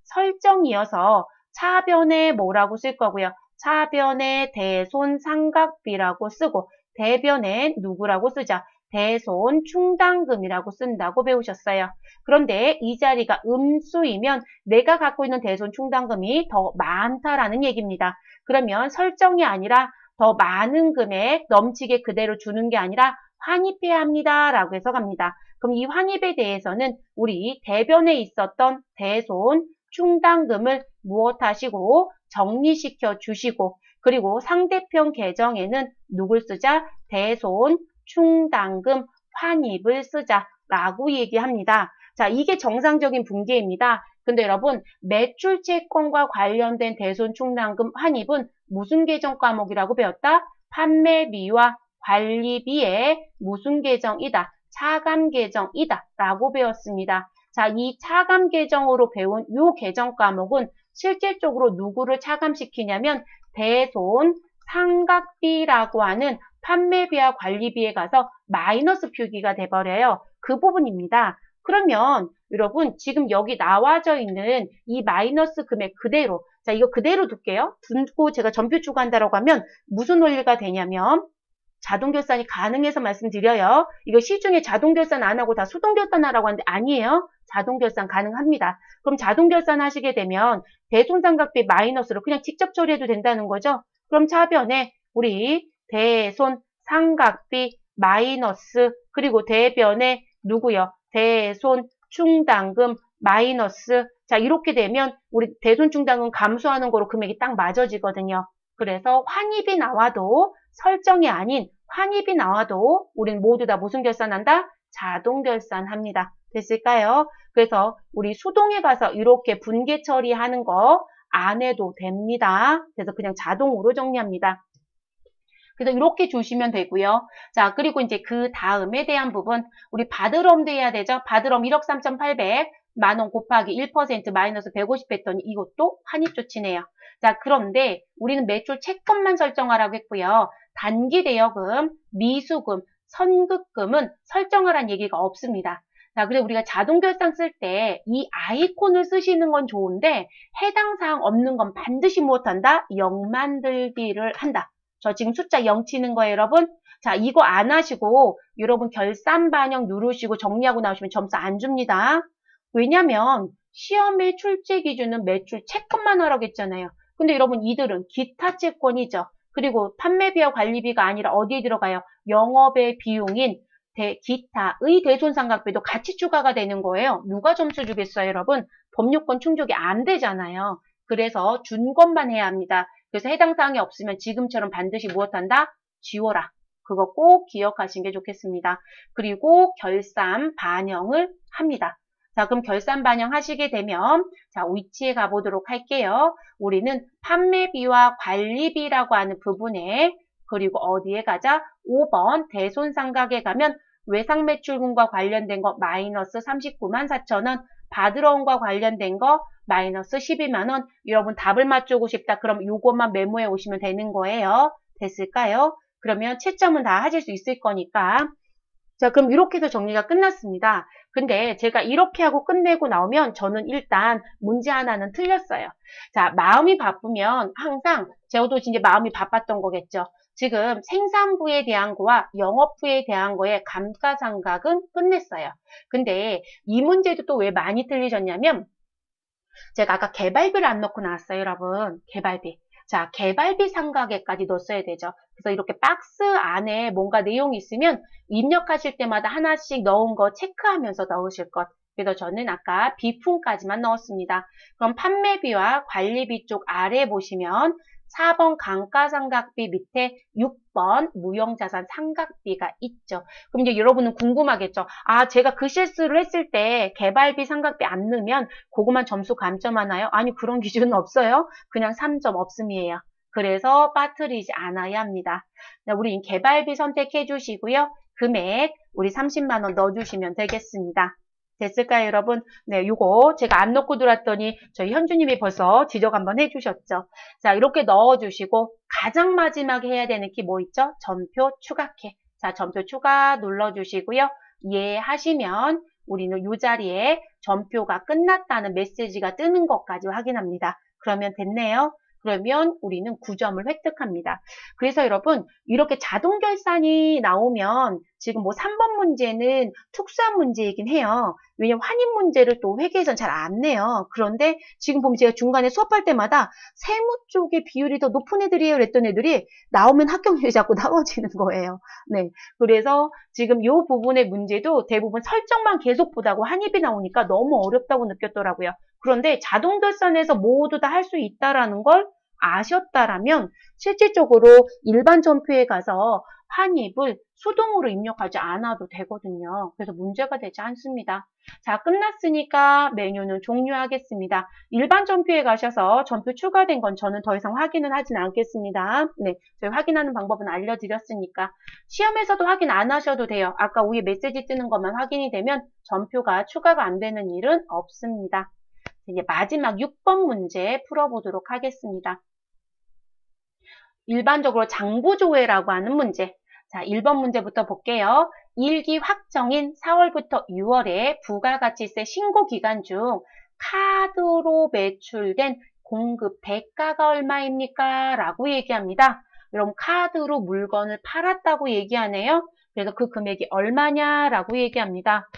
설정이어서 차변에 뭐라고 쓸 거고요. 차변에 대손상각비라고 쓰고 대변에 누구라고 쓰자. 대손충당금이라고 쓴다고 배우셨어요. 그런데 이 자리가 음수이면 내가 갖고 있는 대손충당금이 더 많다라는 얘기입니다. 그러면 설정이 아니라 더 많은 금액 넘치게 그대로 주는 게 아니라 환입해야 합니다. 라고 해서 갑니다. 그럼 이 환입에 대해서는 우리 대변에 있었던 대손 충당금을 무엇하시고 정리시켜 주시고 그리고 상대편 계정에는 누굴 쓰자? 대손 충당금 환입을 쓰자라고 얘기합니다. 자, 이게 정상적인 분계입니다. 근데 여러분 매출채권과 관련된 대손 충당금 환입은 무슨 계정 과목이라고 배웠다? 판매비와 관리비의 무슨 계정이다? 차감 계정이다 라고 배웠습니다. 자, 이 차감 계정으로 배운 이 계정 과목은 실질적으로 누구를 차감시키냐면 대손 상각비라고 하는 판매비와 관리비에 가서 마이너스 표기가 돼버려요. 그 부분입니다. 그러면 여러분 지금 여기 나와져 있는 이 마이너스 금액 그대로 자 이거 그대로 둘게요. 두고 제가 전표 추가한다라고 하면 무슨 원리가 되냐면 자동결산이 가능해서 말씀드려요. 이거 시중에 자동결산 안 하고 다 수동결산하라고 하는데 아니에요. 자동결산 가능합니다. 그럼 자동결산 하시게 되면 대손상각비 마이너스로 그냥 직접 처리해도 된다는 거죠. 그럼 차변에 우리 대손상각비 마이너스 그리고 대변에 누구요? 대손충당금 마이너스. 자, 이렇게 되면 우리 대손충당금 감소하는 거로 금액이 딱 맞아지거든요. 그래서 환입이 나와도 설정이 아닌 환입이 나와도 우리는 모두 다 무슨 결산한다? 자동 결산합니다. 됐을까요? 그래서 우리 수동에 가서 이렇게 분계 처리하는 거 안 해도 됩니다. 그래서 그냥 자동으로 정리합니다. 그래서 이렇게 주시면 되고요. 자, 그리고 이제 그 다음에 대한 부분 우리 받으럼도 해야 되죠. 받으럼 1억 3,800 만원 곱하기 1% 마이너스 150 했더니 이것도 환입 조치네요. 자, 그런데 우리는 매출 채권만 설정하라고 했고요. 단기 대여금, 미수금, 선급금은 설정하라는 얘기가 없습니다. 자, 그래서 우리가 자동결산 쓸 때 이 아이콘을 쓰시는 건 좋은데 해당 사항 없는 건 반드시 무엇한다? 0 만들기를 한다. 저 지금 숫자 0 치는 거예요, 여러분. 자, 이거 안 하시고 여러분 결산 반영 누르시고 정리하고 나오시면 점수 안 줍니다. 왜냐면 시험의 출제 기준은 매출 채권만 하라고 했잖아요. 근데 여러분 이들은 기타 채권이죠. 그리고 판매비와 관리비가 아니라 어디에 들어가요? 영업의 비용인 기타의 대손상각비도 같이 추가가 되는 거예요. 누가 점수 주겠어요, 여러분? 법요건 충족이 안 되잖아요. 그래서 준 것만 해야 합니다. 그래서 해당 사항이 없으면 지금처럼 반드시 무엇한다? 지워라. 그거 꼭 기억하시는 게 좋겠습니다. 그리고 결산 반영을 합니다. 자, 그럼 결산 반영하시게 되면 자, 위치에 가보도록 할게요. 우리는 판매비와 관리비라고 하는 부분에 그리고 어디에 가자? 5번 대손상각에 가면 외상매출금과 관련된 거 마이너스 39만 4천원, 받으러 온과 관련된 거 마이너스 12만원. 여러분 답을 맞추고 싶다. 그럼 요것만 메모해 오시면 되는 거예요. 됐을까요? 그러면 채점은 다 하실 수 있을 거니까. 자, 그럼 이렇게 해서 정리가 끝났습니다. 근데 제가 이렇게 하고 끝내고 나오면 저는 일단 문제 하나는 틀렸어요. 자, 마음이 바쁘면 항상 저도 이제 마음이 바빴던 거겠죠. 지금 생산부에 대한 거와 영업부에 대한 거에 감가상각은 끝냈어요. 근데 이 문제도 또 왜 많이 틀리셨냐면 제가 아까 개발비를 안 넣고 나왔어요, 여러분. 개발비. 자, 개발비 상각에까지 넣었어야 되죠. 그래서 이렇게 박스 안에 뭔가 내용이 있으면 입력하실 때마다 하나씩 넣은 거 체크하면서 넣으실 것. 그래서 저는 아까 비품까지만 넣었습니다. 그럼 판매비와 관리비 쪽 아래 보시면 4번 감가상각비 밑에 6번 무형자산 상각비가 있죠. 그럼 이제 여러분은 궁금하겠죠. 아, 제가 그 실수를 했을 때 개발비 상각비 안 넣으면 그거만 점수 감점하나요? 아니, 그런 기준은 없어요. 그냥 3점 없음이에요. 그래서 빠뜨리지 않아야 합니다. 우리 개발비 선택해 주시고요. 금액 우리 30만 원 넣어주시면 되겠습니다. 됐을까요, 여러분? 네, 요거 제가 안 넣고 들어왔더니 저희 현주님이 벌써 지적 한번 해주셨죠. 자, 이렇게 넣어주시고 가장 마지막에 해야 되는 키 뭐 있죠? 전표 추가키. 자, 전표 추가 눌러주시고요. 이해하시면 우리는 이 자리에 전표가 끝났다는 메시지가 뜨는 것까지 확인합니다. 그러면 됐네요. 그러면 우리는 9점을 획득합니다. 그래서 여러분 이렇게 자동 결산이 나오면 지금 뭐 3번 문제는 특수한 문제이긴 해요. 왜냐면 환입 문제를 또 회계에선 잘 안 내요. 그런데 지금 보면 제가 중간에 수업할 때마다 세무 쪽의 비율이 더 높은 애들이에요. 그랬던 애들이 나오면 합격률이 자꾸 나와지는 거예요. 네, 그래서 지금 이 부분의 문제도 대부분 설정만 계속 보다고 환입이 나오니까 너무 어렵다고 느꼈더라고요. 그런데 자동 결산에서 모두 다 할 수 있다라는 걸 아셨다라면 실질적으로 일반 전표에 가서 환입을 수동으로 입력하지 않아도 되거든요. 그래서 문제가 되지 않습니다. 자, 끝났으니까 메뉴는 종료하겠습니다. 일반 전표에 가셔서 전표 추가된 건 저는 더 이상 확인은 하진 않겠습니다. 네, 저희 확인하는 방법은 알려드렸으니까 시험에서도 확인 안 하셔도 돼요. 아까 위에 메시지 뜨는 것만 확인이 되면 전표가 추가가 안 되는 일은 없습니다. 이제 마지막 6번 문제 풀어보도록 하겠습니다. 일반적으로 장부조회라고 하는 문제. 자, 1번 문제부터 볼게요. 일기 확정인 4월부터 6월에 부가가치세 신고 기간 중 카드로 매출된 공급 대가가 얼마입니까? 라고 얘기합니다. 여러분 카드로 물건을 팔았다고 얘기하네요. 그래서 그 금액이 얼마냐라고 얘기합니다.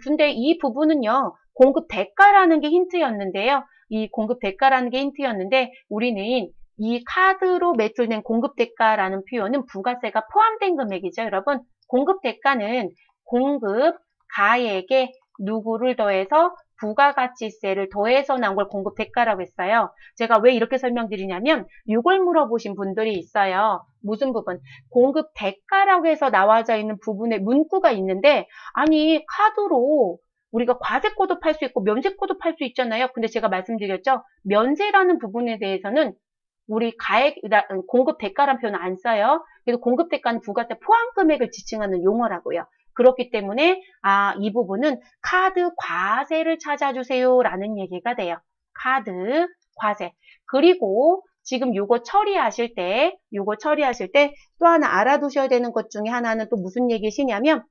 근데 이 부분은요. 공급 대가라는 게 힌트였는데요. 이 공급 대가라는 게 힌트였는데 우리는 이 카드로 매출된 공급 대가라는 표현은 부가세가 포함된 금액이죠. 여러분 공급 대가는 공급 가액에 누구를 더해서 부가가치세를 더해서 나온 걸 공급 대가라고 했어요. 제가 왜 이렇게 설명드리냐면 이걸 물어보신 분들이 있어요. 무슨 부분? 공급 대가라고 해서 나와져 있는 부분에 문구가 있는데 아니 카드로 우리가 과세코도 팔 수 있고 면세코도 팔 수 있잖아요. 근데 제가 말씀드렸죠. 면세라는 부분에 대해서는 우리 가액, 공급 대가라는 표현을 안 써요. 그래서 공급 대가는 부가세 포함 금액을 지칭하는 용어라고요. 그렇기 때문에 이 부분은 카드 과세를 찾아주세요 라는 얘기가 돼요. 카드 과세. 그리고 지금 요거 처리하실 때 또 하나 알아두셔야 되는 것 중에 하나는 또 무슨 얘기시냐면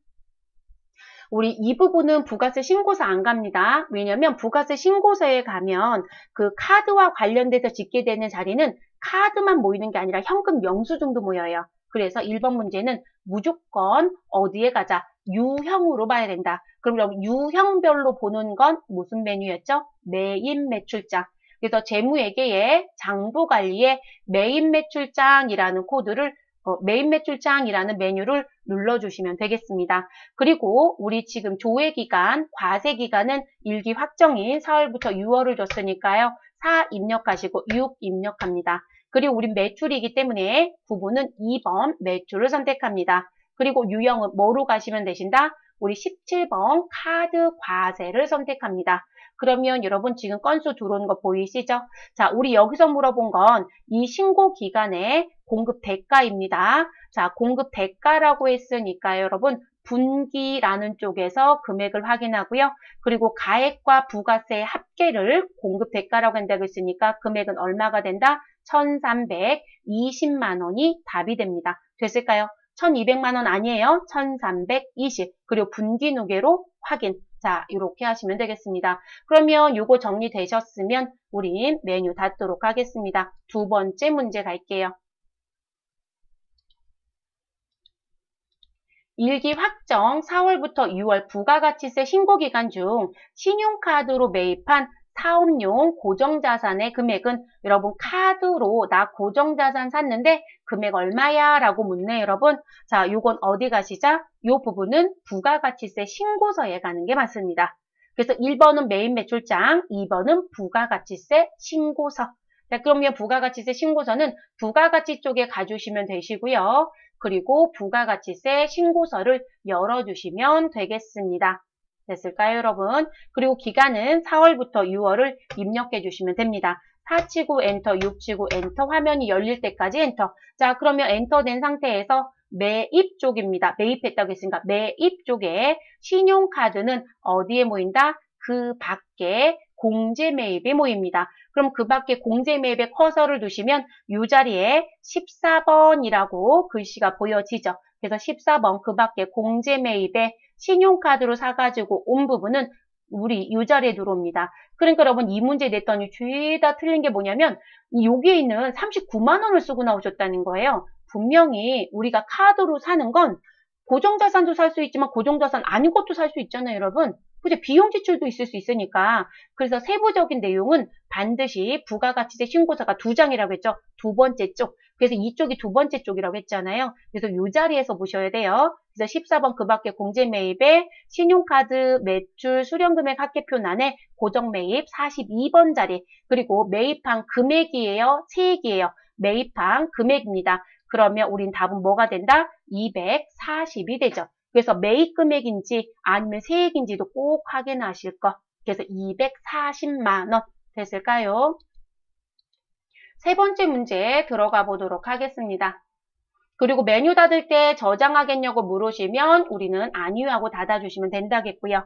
우리 이 부분은 부가세 신고서 안 갑니다. 왜냐면 부가세 신고서에 가면 그 카드와 관련돼서 짓게 되는 자리는 카드만 모이는 게 아니라 현금 영수증도 모여요. 그래서 1번 문제는 무조건 어디에 가자? 유형으로 봐야 된다. 그럼 여러분 유형별로 보는 건 무슨 메뉴였죠? 매입 매출장. 그래서 재무회계의 장부관리에 매입 매출장이라는 코드를 매입 매출장이라는 메뉴를 눌러주시면 되겠습니다. 그리고 우리 지금 조회기간, 과세기간은 일기 확정인 4월부터 6월을 줬으니까요. 4 입력하시고 6 입력합니다. 그리고 우리 매출이기 때문에 부분은 2번 매출을 선택합니다. 그리고 유형은 뭐로 가시면 되신다? 우리 17번 카드 과세를 선택합니다. 그러면 여러분 지금 건수 들어오는 거 보이시죠? 자, 우리 여기서 물어본 건 이 신고 기간의 공급 대가입니다. 자, 공급 대가라고 했으니까 여러분 분기라는 쪽에서 금액을 확인하고요. 그리고 가액과 부가세 합계를 공급 대가라고 한다고 했으니까 금액은 얼마가 된다? 1,320만 원이 답이 됩니다. 됐을까요? 1,200만 원 아니에요. 1,320. 그리고 분기 누계로 확인. 자, 이렇게 하시면 되겠습니다. 그러면 요거 정리되셨으면 우린 메뉴 닫도록 하겠습니다. 두 번째 문제 갈게요. 일기 확정 4월부터 6월 부가가치세 신고기간 중 신용카드로 매입한 사업용 고정자산의 금액은 여러분 카드로 나 고정자산 샀는데 금액 얼마야? 라고 묻네 여러분. 자, 요건 어디 가시죠? 요 부분은 부가가치세 신고서에 가는 게 맞습니다. 그래서 1번은 매입 매출장, 2번은 부가가치세 신고서. 자, 그러면 부가가치세 신고서는 부가가치 쪽에 가주시면 되시고요. 그리고 부가가치세 신고서를 열어주시면 되겠습니다. 됐을까요, 여러분? 그리고 기간은 4월부터 6월을 입력해 주시면 됩니다. 4 치고 엔터, 6 치고 엔터, 화면이 열릴 때까지 엔터. 자, 그러면 엔터 된 상태에서 매입 쪽입니다. 매입했다고 했으니까 매입 쪽에 신용카드는 어디에 모인다? 그 밖에 공제 매입에 모입니다. 그럼 그 밖에 공제 매입에 커서를 두시면 이 자리에 14번이라고 글씨가 보여지죠. 그래서 14번 그 밖에 공제 매입에 신용카드로 사가지고 온 부분은 우리 이 자리에 들어옵니다. 그러니까 여러분 이 문제 냈더니 죄다 틀린 게 뭐냐면 여기에 있는 39만 원을 쓰고 나오셨다는 거예요. 분명히 우리가 카드로 사는 건 고정자산도 살 수 있지만 고정자산 아닌 것도 살 수 있잖아요, 여러분. 그죠? 비용 지출도 있을 수 있으니까. 그래서 세부적인 내용은 반드시 부가가치세 신고서가 2장이라고 했죠. 두 번째 쪽. 그래서 이쪽이 두 번째 쪽이라고 했잖아요. 그래서 이 자리에서 보셔야 돼요. 그래서 14번 그 밖에 공제 매입에 신용카드 매출 수령금액 합계표란에 고정 매입 42번 자리. 그리고 매입한 금액이에요? 세액이에요? 매입한 금액입니다. 그러면 우린 답은 뭐가 된다? 240이 되죠. 그래서 매입 금액인지 아니면 세액인지도 꼭 확인하실 거. 그래서 240만 원 됐을까요? 세 번째 문제 들어가 보도록 하겠습니다. 그리고 메뉴 닫을 때 저장하겠냐고 물으시면 우리는 아니요 하고 닫아주시면 된다겠고요.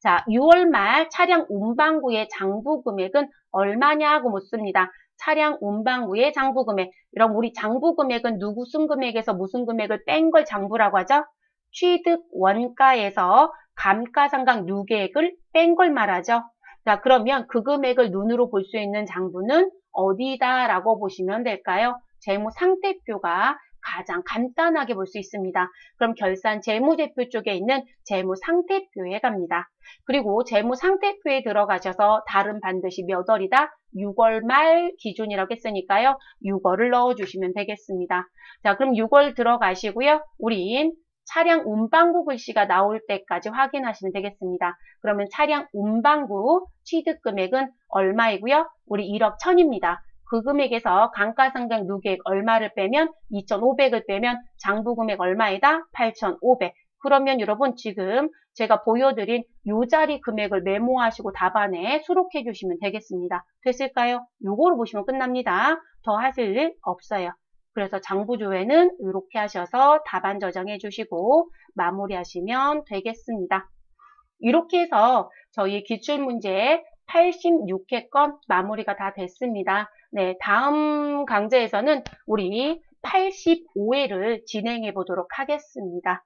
자, 6월 말 차량 운반구의 장부 금액은 얼마냐고 묻습니다. 차량 운반구의 장부 금액. 그럼 우리 장부 금액은 누구 쓴 금액에서 무슨 금액을 뺀 걸 장부라고 하죠? 취득 원가에서 감가상각 누계액을 뺀 걸 말하죠. 자, 그러면 그 금액을 눈으로 볼 수 있는 장부는 어디다라고 보시면 될까요? 재무상태표가 가장 간단하게 볼 수 있습니다. 그럼 결산 재무제표 쪽에 있는 재무상태표에 갑니다. 그리고 재무상태표에 들어가셔서 달은 반드시 몇 월이다? 6월 말 기준이라고 했으니까요. 6월을 넣어주시면 되겠습니다. 자, 그럼 6월 들어가시고요. 우린 차량 운반구 글씨가 나올 때까지 확인하시면 되겠습니다. 그러면 차량 운반구 취득금액은 얼마이고요? 우리 1억 1000입니다. 그 금액에서 감가상각 누계액 얼마를 빼면 2,500을 빼면 장부금액 얼마이다? 8,500. 그러면 여러분 지금 제가 보여드린 이 자리 금액을 메모하시고 답안에 수록해 주시면 되겠습니다. 됐을까요? 요거로 보시면 끝납니다. 더 하실 일 없어요. 그래서 장부조회는 이렇게 하셔서 답안 저장해 주시고 마무리하시면 되겠습니다. 이렇게 해서 저희 기출문제 86회 마무리가 다 됐습니다. 네, 다음 강좌에서는 우리 85회를 진행해 보도록 하겠습니다.